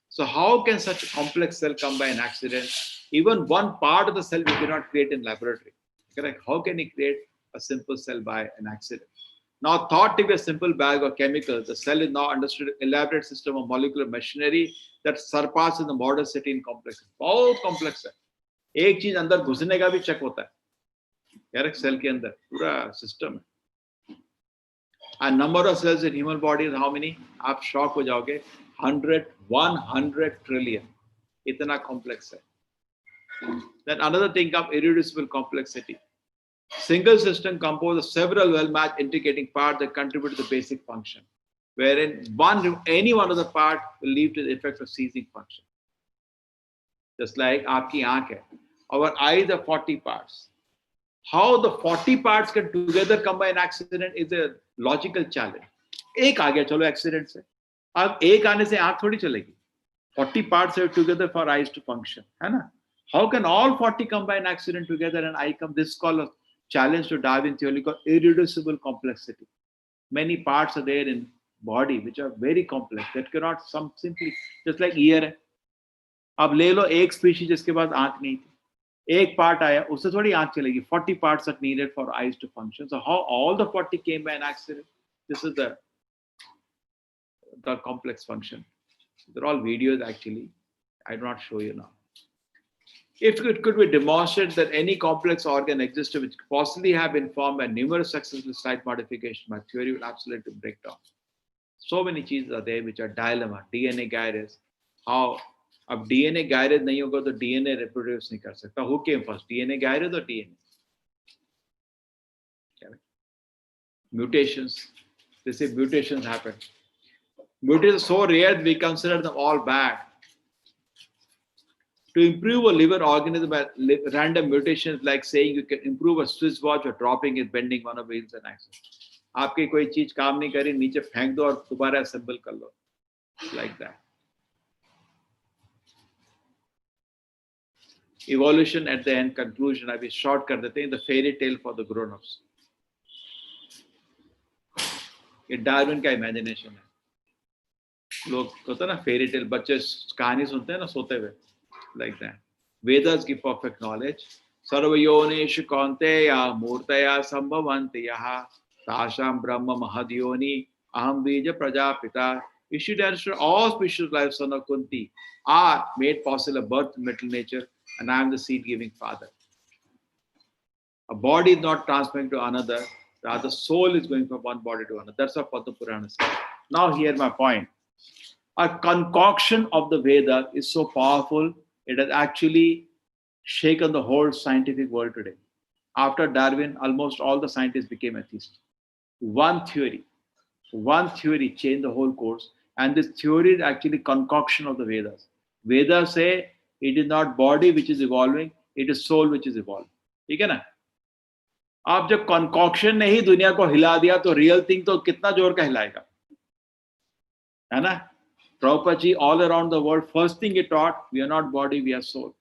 So how can such a complex cell come by an accident? Even one part of the cell we cannot create in laboratory. Correct? How can he create a simple cell by an accident? Now thought to be a simple bag of chemicals, the cell is now understood an elaborate system of molecular machinery that surpasses the modern city in complexity. बहुत complex है. एक चीज अंदर घुसने का भी check होता है. Correct? Cell के अंदर पूरा system है. And number of cells in human body is how many? आप shock हो जाओगे. 100 trillion. इतना complex है. Then another thing comes irreducible complexity. Single system composed of several well-matched integrating parts that contribute to the basic function, wherein any one of the part will lead to the effect of ceasing function. Just like आपकी आँख है. Our eyes are 40 parts. How the 40 parts can together come by an accident is a logical challenge. एक आ गया चलो accident से. अब एक आने से आँख थोड़ी चलेगी. 40 parts are together for eyes to function, है ना? How can all 40 come by an accident together and eye come? This is called a challenge to Darwin theory called irreducible complexity. Many parts are there in body which are very complex that cannot some simply just like ear है. अब ले लो एक species जिसके पास आँख नहीं थी. एक part आया उससे थोड़ी आँख चलेगी. 40 parts are needed for eyes to function. So how all the 40 came by an accident? This is the complex function. They're all videos actually. I do not show you now. If it could be demonstrated that any complex organ existed which could possibly have been formed by numerous successful slight modifications, my theory will absolutely break down. So many cheeses are there which are dilemma. DNA gyrase. How? अब DNA gyrase नहीं होगा तो DNA reproduce नहीं कर सकता. Who came first? DNA gyrase or DNA? Mutations. They say mutations happen. Mutations are so rare that we consider them all bad. To improve a liver organism by random mutations, like saying you can improve a Swiss watch or dropping it, bending one of the wheels and axis. आपकी कोई चीज काम नहीं करी, नीचे फेंक दो और दोबारा assemble कर लो. Like that. Evolution at the end, conclusion. अभी short कर देते हैं. The fairy tale for the grown-ups. ये डार्विन का imagination है. लोग होता है ना fairy tale, बच्चे कहानी सुनते हैं ना सोते हुए. Like that. Vedas give perfect knowledge. Sarvayoneshu kaunteya murtaya sambhavanti yaha tasham brahma mahadyoni aham bija prajapita. You should understand all species of life, son of Kunti, are made possible of birth and mental nature, and I am the seed-giving father. A body is not transferring to another, rather soul is going from one body to another. That's what Padma Purana says. Now hear my point. A concoction of the Veda is so powerful, it has actually shaken the whole scientific world today. After Darwin, almost all the scientists became atheists. One theory changed the whole course, and this theory is actually concoction of the Vedas. Vedas say it is not body which is evolving, it is soul which is evolving. ठीक है ना? आप जब concoction ने ही दुनिया को हिला दिया तो real thing तो कितना जोर का हिलाएगा, है ना? Prabhupada ji all around the world, first thing he taught, we are not body, we are soul.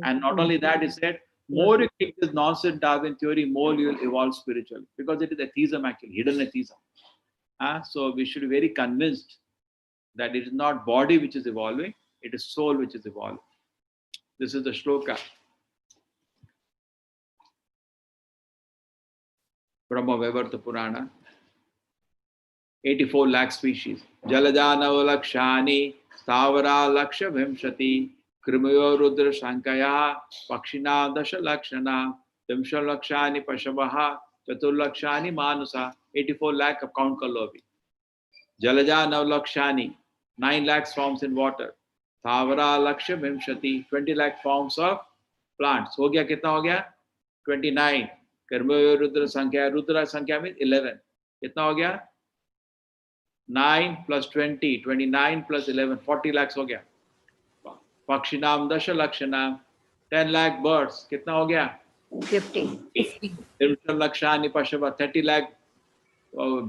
And not only that, he said, more you keep this nonsense Darwin theory, more you will evolve spiritually. Because it is atheism actually, hidden atheism. So we should be very convinced that it is not body which is evolving, it is soul which is evolving. This is the shloka. Brahma Vaivarta Purana. 84 lakh species. Jalajana lakshani, stavara laksha vimshati, krimayo rudra shankaya, pakshina dasha lakshana, vimsha lakshani pashabaha, chatur lakshani manusa. 84 lakh of count kar lo abhi. Jalajana lakshani, 9 lakhs forms in water. Stavara laksha vimshati, 20 lakh forms of plants. Ho gaya kitna ho gaya? 29. Krimayo rudra sankhya means 11. Kitna ho gaya? 9 plus 20, 29 plus 11, 40 lakhs हो गया. Pakshinam dasha lakshanam, 10 lakh birds, कितना हो गया? 50. Lakshani Pashava, 30 lakh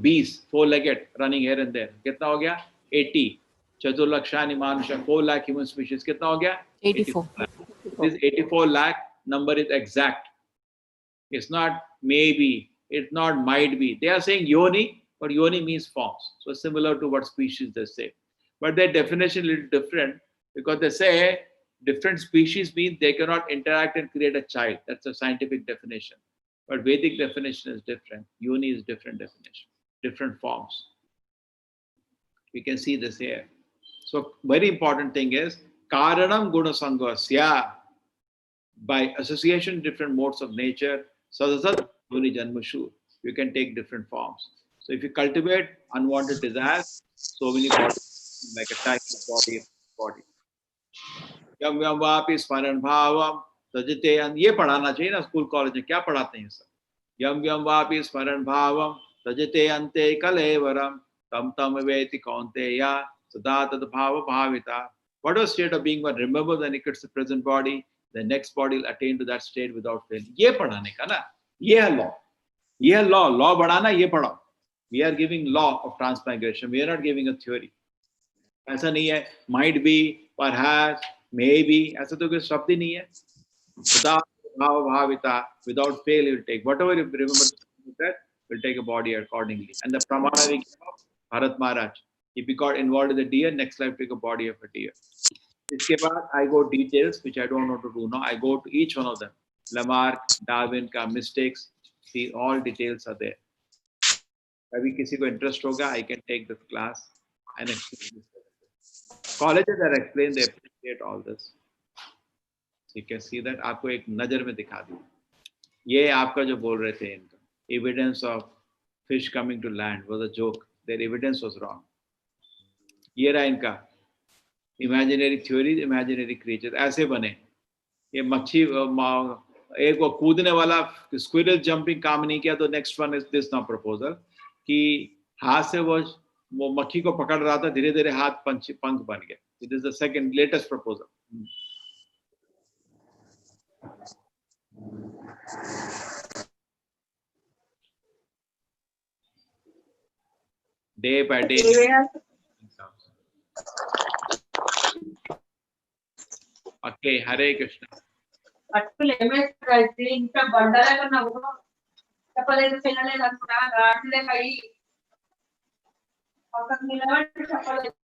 bees, 4-legged, running here and there. कितना हो गया? 80. Chaturlakshani manusha, 4 lakh human species. Kitna ho gaya? 84. This 84 lakh number is exact. It's not maybe, it's not might be. They are saying yoni, but yoni means forms. So similar to what species they say. But their definition is a little different because they say different species means they cannot interact and create a child. That's a scientific definition. But Vedic definition is different. Yoni is different definition, different forms. We can see this here. So very important thing is Karanam Guna Sangasya. By association, different modes of nature, sadasat yoni janmashu, you can take different forms. So if you cultivate unwanted desires, so many bodies, like a type of body. Yam yam vapi smaran bhavam tajite, and ye padhana chahiye na school college mein, kya padhate hain sir? Yam yam vapi smaran bhavam tajite ante kalevaram tam tam veti kaunteya sada tad bhava bhavita. Whatever state of being one, remember when it gets the present body, the next body will attain to that state without fail. ये पढ़ाने का ना, ये है law. ये है law. Law बढ़ाना ये पढ़ाओ. We are giving law of transmigration. We are not giving a theory. ऐसा नहीं है. Might be, perhaps, maybe. ऐसा तो कोई शब्द ही नहीं है. सदा भाव भाविता. Without fail, you will take whatever you remember that will take a body accordingly. And the pramana we give of Bharat Maharaj. If you got involved in the deer, next life take a body of a deer. इसके बाद I go details which I don't know to do now. I go to each one of them. Lamarck, Darwin का mistakes, see all details are there. अभी किसी को interest होगा, I can take this class and explain this. Colleges that explain, they appreciate all this. You can see that. आपको एक नजर में दिखा दूँ. ये आपका जो बोल रहे थे इनका evidence of fish coming to land was a joke. Their evidence was wrong. ये रहा इनका इमेजिनरी थ्योरीज, इमेजिनरी क्रिएचर्स ऐसे बने. ये मच्छी एक वो कूदने वाला स्क्विरल जंपिंग काम नहीं किया, तो next one is this now proposal कि हाथ से वो मक्खी को पकड़ रहा था, धीरे धीरे हाथ पंख बन गया. It is the second latest proposal. Day by day. Okay, Hare Krishna. అట్టులు ఏమైతే ఇంకా బండారా కన్నా చెప్పలేదు, తినలేదు అనుకున్నా. రాట్లే కై పక్కకు నిలబడి చెప్పలేదు.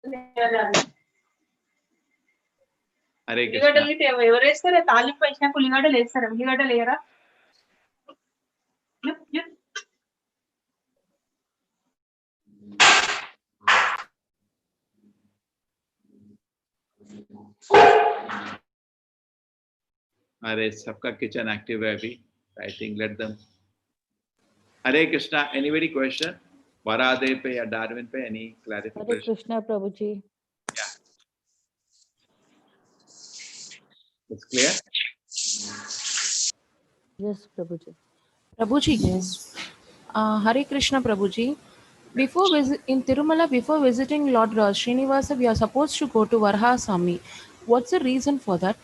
హరే కృష్ణ. ఉల్లిగడ్డలు ఎవరు వేస్తారా? తాలింపు వేసినాక ఉల్లిగడ్డలు వేస్తారా? ఉల్లిగడ్డలు వేయరా? अरे सबका किचन एक्टिव है अभी. I think let them. Hare Krishna. Anybody question? वरादेव पे या डार्विन पे any Hare clarification? Krishna Prabhuji. It's clear? Yes, Prabhuji. Prabhuji, Hare Krishna Prabhuji. In Tirumala, before visiting Lord Srinivasa, we are supposed to go to Varahasami. What's the reason for that?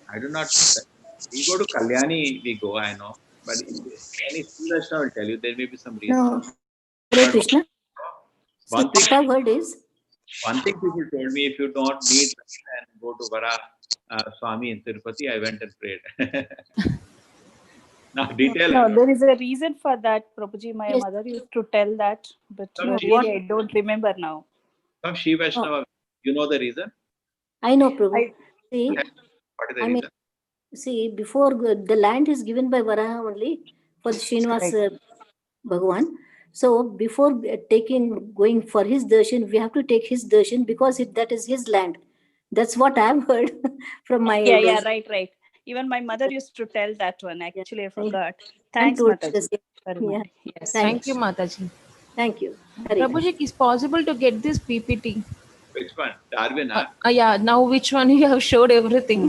I do not know that. We go to Kalyani, we go, I know. But any Srila will tell you there may be some reason. No. Hare Krishna. See, One thing, what I heard is, people told me, if you don't need and go to Vara Swami in Tirupati, I went and prayed. Now detail. No, there is a reason for that, Prabhuji. My Yes. mother used to tell that, but No, really I don't remember now. Some Shiva Vaishnava, you know the reason? I know, Prabhu. See, What is the I mean, reason? see, before the land is given by Varaha only for Srinivas Bhagavan. So before going for his darshan, we have to take his darshan because that is his land. That's what I've heard from my Yeah, elders. right. Even my mother used to tell that one. Actually, I forgot. I'm Thanks, told the Mataji. same. Very Yeah. much. Yes. Thank you, Mataji. Thank you. Hare Prabhuji, is possible to get this PPT? Which one? Darwin, huh? Yeah, now which one you have showed everything.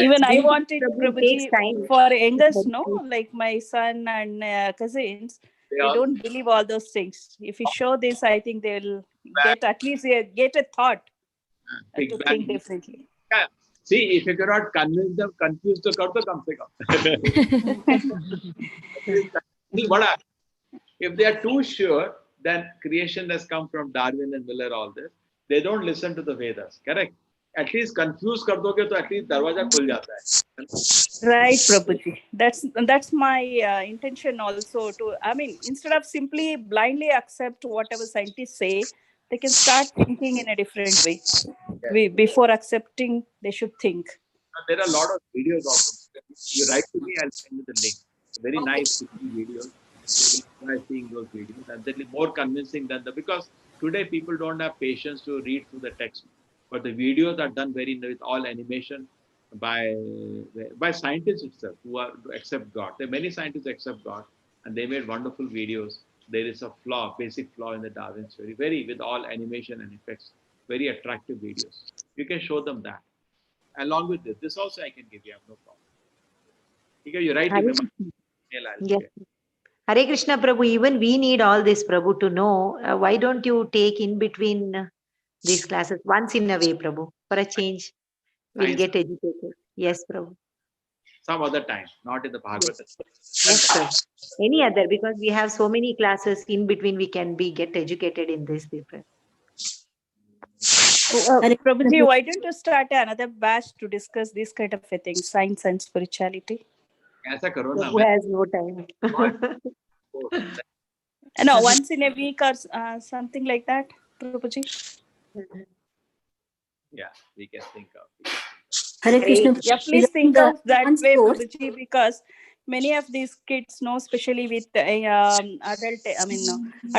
Even I wanted Prabhu, takes Prabhuji time. for youngest, no, like my son and cousins. They They all- don't believe all those things. If you show this, I think they will get at least get a thought Big to Bang. think differently. Yeah. See, if you cannot convince them, confuse the kar to kam se kam. See, what if they are too sure, then creation has come from Darwin and Miller, all this. They don't listen to the Vedas, correct? At least confuse कर दोगे तो at least दरवाजा खुल जाता है. Right, Prabhuji. That's my intention also. I mean, instead of simply blindly accept whatever scientists say, they can start thinking in a different way. Before accepting, they should think. There are a lot of videos also. You write to me, I'll send you the link. Very nice videos. You will try seeing those videos, and they'll be more convincing than because today people don't have patience to read through the text. But the videos are done with all animation by scientists itself who accept God. There are many scientists accept God, and they made wonderful videos. There is a basic flaw in the Darwin theory, very with all animation and effects, very attractive videos. You can show them that. Along with this also I can give you, I have no problem. Because you write Hare in Krishna. mail, I'll Yes. share. Hare Krishna Prabhu, even we need all this, Prabhu, to know. Why don't you take in between these classes once in a way, Prabhu, for a change? We'll Science. get educated. Yes, Prabhu. Some other time, not in the Bhagavad. Yes, Prabhu. Any other, because we have so many classes in between, we can get educated in this paper. Prabhuji, why don't you start another batch to discuss this kind of a thing, science and spirituality? ऐसा करो ना, Who has no time? No, once in a week or something like that, Prabhuji. yeah, we can think of. Hare Krishna. Yeah, please think The of that advanced way, course- Prabhuji, because many of these kids know, especially with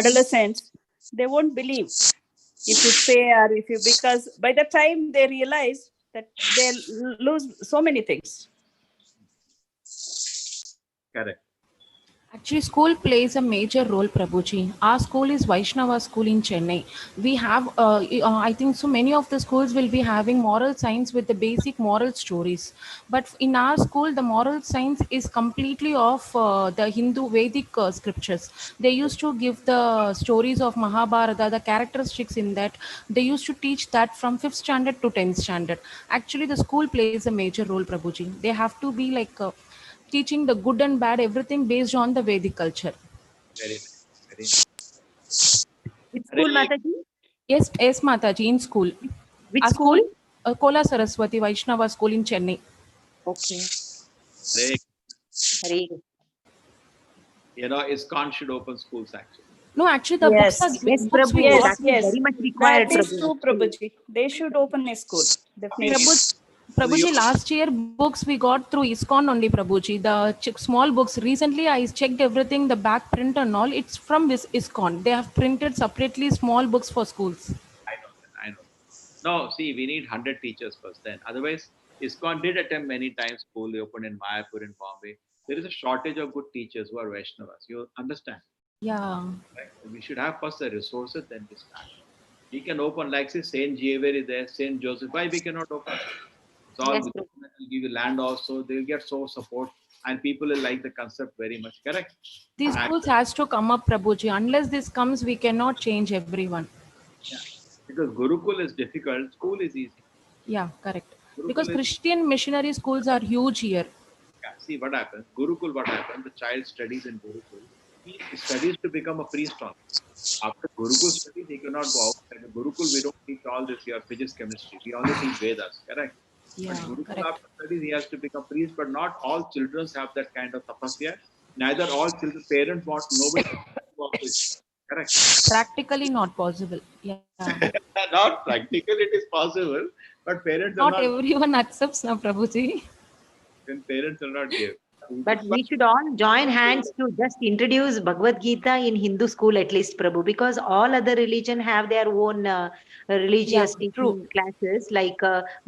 adolescents, they won't believe if you say or if you, because by the time they realize that they lose so many things. Correct. Actually, school plays a major role, Prabhuji. Our school is Vaishnava school in Chennai. We have, I think so many of the schools will be having moral science with the basic moral stories. But in our school, the moral science is completely of the Hindu Vedic scriptures. They used to give the stories of Mahabharata, the characteristics in that. They used to teach that from 5th standard to 10th standard. Actually, the school plays a major role, Prabhuji. They have to be like... teaching the good and bad, everything based on the Vedic culture. Very nice. Very nice. Which school, Mataji? Yes, Mataji, in school. Which Our school? Kola Saraswati Vaishnava School in Chennai. Okay. Very, Hare. ISKCON should open schools actually. No, actually, the Yes. books are... Yes, books Prabhu. we got- That is very much required, That is Prabhu. true, Prabhuji. They should open a school, definitely. Prabhuji, last year books we got through ISKCON only, Prabhuji. The small books. Recently, I checked everything, the back print and all. It's from this ISKCON. They have printed separately small books for schools. I know. No, see, we need 100 teachers first then. Otherwise, ISKCON did attempt many times school. They opened in Mayapur in Bombay. There is a shortage of good teachers who are Vaishnavas. You understand? Yeah. Right? We should have first the resources, then we start. We can open, like say, St. Xavier is there, St. Joseph. Why we cannot open? It's all Yes, the government will give you land also. They'll get so support, and people will like the concept very much. Correct? These schools has to come up, Prabhuji. Unless this comes, we cannot change everyone. Yeah. Because Gurukul is difficult, school is easy. Yeah, correct. Gurukul Because is- Christian missionary schools are huge here. Yeah. See what happens. Gurukul, what happens? The child studies in Gurukul. He studies to become a priest on. After Gurukul studies, he cannot go outside. In Gurukul, we don't teach all this here, physics, chemistry. We only teach Vedas. Correct? Yeah, But Gurukul, correct. after studies, he has to become priest. But not all children have that kind of tapasya. Neither all children, parents want nobody to walk with. Correct? Practically not possible. Yeah. Not practical, it is possible. But parents Not are not. everyone accepts now, Prabhuji. When parents will not give. But we should all join hands to just introduce Bhagavad Gita in Hindu school at least, Prabhu, because all other religion have their own religious Yeah, teaching true. classes like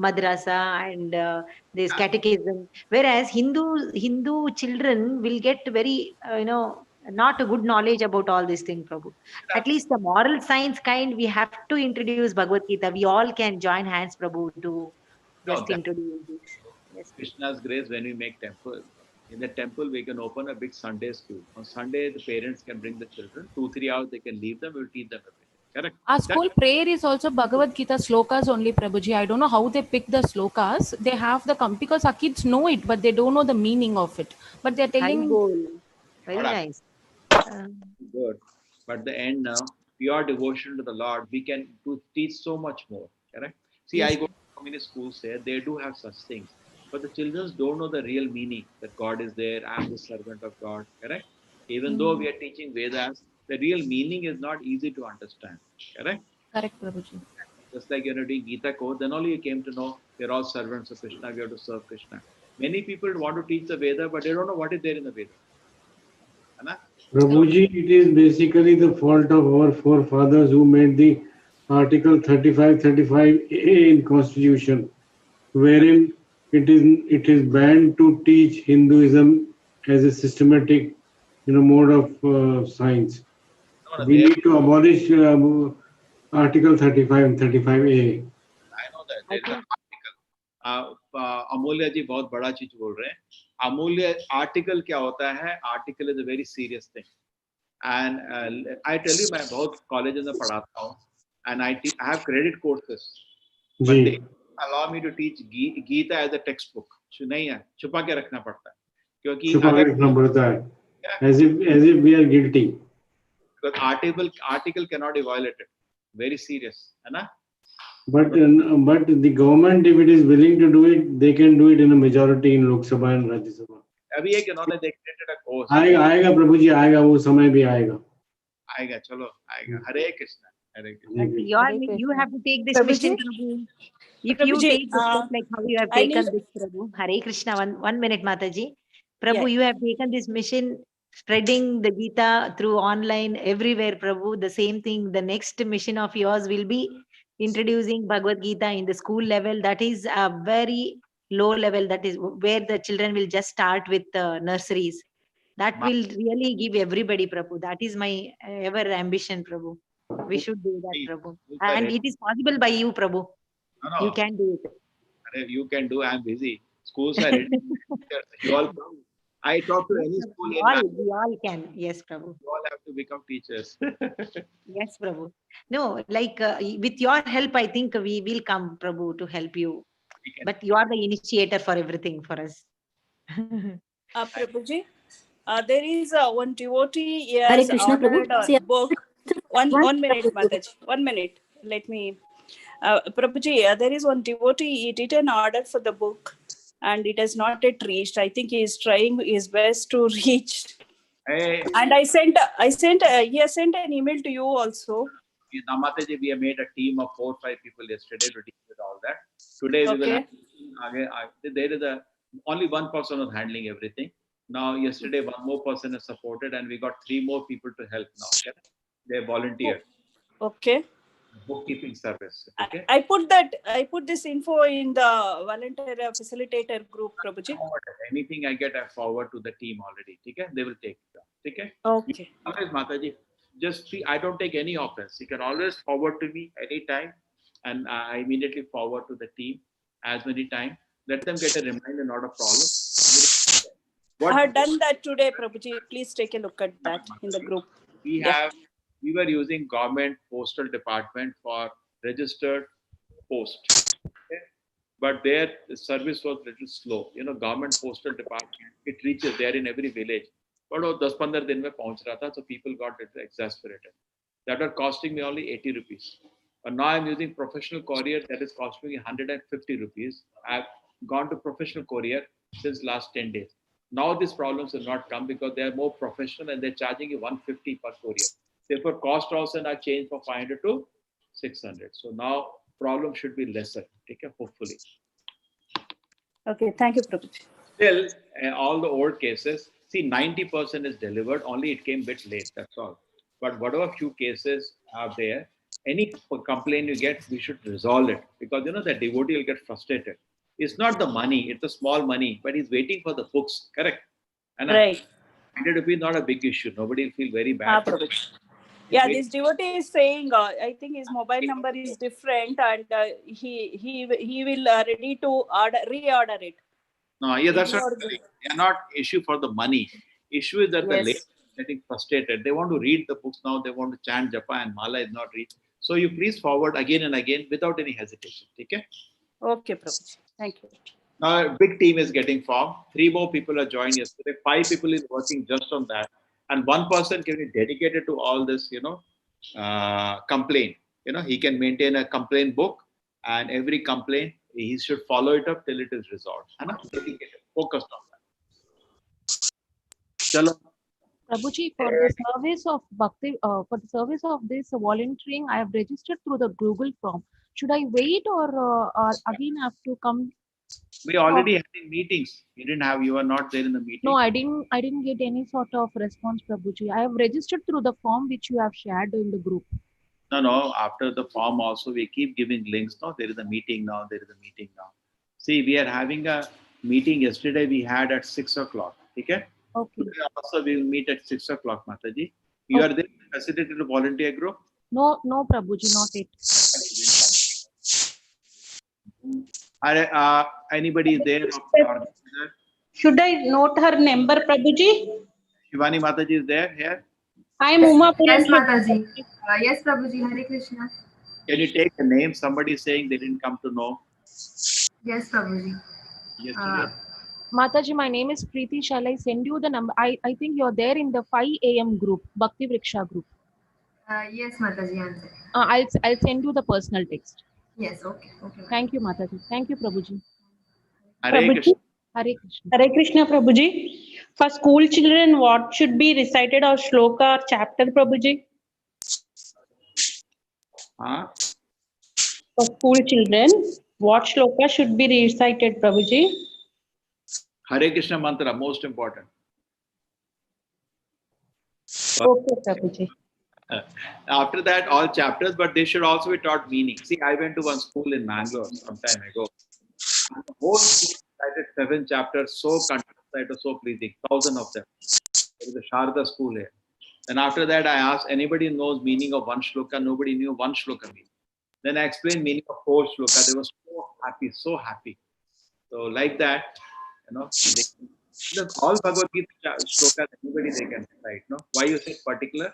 madrasa and this catechism. Whereas Hindu children will get very, not a good knowledge about all these things, Prabhu. At least the moral science kind, we have to introduce Bhagavad Gita. We all can join hands, Prabhu, to just that- introduce this. Yes. Krishna's grace, when we make temple, in the temple we can open a big Sunday school. On Sunday, the parents can bring the children. 2-3 hours they can leave them. We'll teach them everything. Correct? Our school prayer is also Bhagavad Gita slokas only, Prabhuji. I don't know how they pick the slokas. They have because our kids know it, but they don't know the meaning of it. But they're telling, High goal. Very Alright. nice. Good. But the end now, pure devotion to the Lord, we can teach so much more. Correct? See, Yes. I go to communist schools there, they do have such things. But the children don't know the real meaning that God is there, I'm the servant of God. Correct? Even though we are teaching Vedas, the real meaning is not easy to understand. Correct? Correct, Prabhuji. Just like you're doing Gita code, then only you came to know we're all servants of Krishna, we have to serve Krishna. Many people want to teach the Veda, but they don't know what is there in the Veda. Anna? Prabhuji, it is basically the fault of our forefathers who made the Article 35A in Constitution, wherein it is banned to teach Hinduism as a systematic, mode of science. No, We need to abolish Article 35 and 35A. I know that. There's an article. अमूल्य जी बहुत बड़ा चीज बोल रहे हैं. अमूल्य article क्या होता है? Article is a very serious thing. And I tell you, मैं बहुत कॉलेज में पढ़ाता हूँ and I have credit courses, but ji. they allow me to teach Gita as a textbook. नहीं है, छुपा के रखना पड़ता है, क्योंकि छुपा के रखना पड़ता है, as if we are guilty. Because article cannot be violated. Very serious, है ना? But the government, if it is willing to do it, they can do it in a majority in Lok Sabha and Rajya Sabha. अभी एक इन्होंने they created a course. आएगा प्रभु जी, आएगा, वो समय भी आएगा. आएगा, चलो आएगा. हरे Krishna. You have to take this Prabhuji? mission, Prabhu. If you Prabhuji, take the step like how you have I taken need- this, Prabhu. Hare Krishna, one minute, Mataji. Prabhu, Yeah. you have taken this mission, spreading the Gita through online everywhere, Prabhu. The same thing, the next mission of yours will be introducing Bhagavad Gita in the school level. That is a very low level. That is where the children will just start with nurseries. That will really give everybody, Prabhu. That is my ever ambition, Prabhu. We should do that, Prabhu. And it is possible by you, Prabhu. No. You can do it. You can do. I'm busy. Schools are ready. You all come. I talk to any school in We all can. Yes, Prabhu. you all have to become teachers. Yes, Prabhu. No, like with your help, I think we will come, Prabhu, to help you. We can. But you are the initiator for everything for us. Prabhuji, there is one devotee he Hare has Krishna, Prabhu. ordered See, a book. One minute, Mataji. 1 minute. Let me. Prabhuji, there is one devotee. He did an order for the book, and it has not yet reached. I think he is trying his best to reach. Hey, And he has sent an email to you also. Namataji, we have made a team of 4 or 5 people yesterday to deal with all that. Today we will have, there is only one person was handling everything. Now yesterday one more person is supported, and we got 3 more people to help now. Okay? They volunteered. Okay. Bookkeeping service. Okay. I put this info in the volunteer facilitator group, Prabhuji. Anything I get, I forward to the team already. Okay? They will take it. Okay? Okay. Always, Mataji, just see, I don't take any offense. You can always forward to me anytime, and I immediately forward to the team as many times. Let them get a reminder, not a problem. I have done that today, Prabhuji. Please take a look at that in the group. We were using government postal department for registered post, okay? But their service was little slow. Government postal department, it reaches there in every village. But 10-15 दिन में पहुंच रहा था, so people got exasperated. That was costing me only 80 rupees. But now I'm using professional courier that is costing me 150 rupees. I've gone to professional courier since last 10 days. Now these problems will not come because they are more professional and they're charging you 150 per courier. Therefore, cost also now changed from 500 to 600. So now problem should be lesser. Take care, hopefully. Okay, thank you, Prabhuji. Still, all the old cases, see, 90% is delivered. Only it came a bit late. That's all. But whatever few cases are there, any complaint you get, we should resolve it because the devotee will get frustrated. It's not the money; it's a small money, but he's waiting for the books. Correct? And Right. 100 rupees not a big issue. Nobody will feel very bad. Prabhuji. Yeah, this devotee is saying, I think his mobile number is different, and he will ready to reorder it. No, yeah, that's not. They are not issue for the money. Issue is that the lady is getting frustrated. They want to read the books now. They want to chant japa and mala is not read. So you please forward again and again without any hesitation. Okay? Okay, Prabhuji. Thank you. Now a big team is getting formed. 3 more people are joined yesterday. 5 people is working just on that. And one person can be dedicated to all this, complaint. He can maintain a complaint book, and every complaint he should follow it up till it is resolved. Dedicated, focused on that. Chalo. Prabhuji, for the service of Bhakti, for the service of this volunteering, I have registered through the Google form. Should I wait or again have to come? We already had in meetings. You were not there in the meeting. No, I didn't get any sort of response, Prabhuji. I have registered through the form which you have shared in the group. No. After the form also, we keep giving links. No, there is a meeting now. There is a meeting now. See, we are having a meeting yesterday. We had at 6 o'clock. Okay. Okay. Today also we will meet at 6 o'clock, Mataji. You are there facilitated volunteer group? No, Prabhuji, not it. Anybody is there? Should I note her number, Prabhuji? Shivani Mataji is there here. I am Uma. Yes, Mataji. Yes, Prabhuji. Hare Krishna. Can you take the name? Somebody is saying they didn't come to know. Yes, Prabhuji. Yesterday. Mataji, my name is Preeti. Shall I send you the number? I think you're there in the 5 a.m. group, Bhakti Vriksha group. Yes, Mataji. I'm there. I'll send you the personal text. Yes, okay. Thank you, Mataji. Thank you, Prabhuji. Hare Krishna. Hare Krishna. Hare Krishna, Prabhuji. For school children, what should be recited or shloka or chapter, Prabhuji? For school children, what shloka should be recited, Prabhuji? Hare Krishna mantra, most important. Okay, Prabhuji. After that, all chapters, but they should also be taught meaning. See, I went to one school in Mangalore some time ago. And the whole school cited 7 chapters, so content, so pleasing, 1,000 of them. There is a Sharda school here. And after that, I asked, anybody knows meaning of one shloka? Nobody knew one shloka meaning. Then I explained meaning of 4 shloka. They were so happy. So like that, all Bhagavad Gita shlokas, anybody they can recite. No? Why you say particular?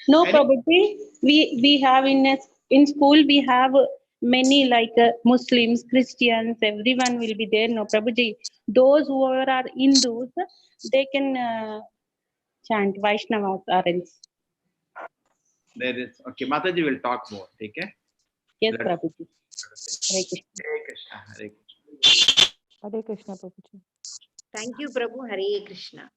No, Prabhuji. We have in school we have many like Muslims, Christians, everyone will be there. No, Prabhuji. Those who are Hindus, they can chant Vaishnavas or else. There is okay. Mataji will talk more. Okay. Yes, Prabhuji. Hare Hare Krishna. Hare Krishna, Prabhuji. Thank you, Prabhu. Hare Krishna.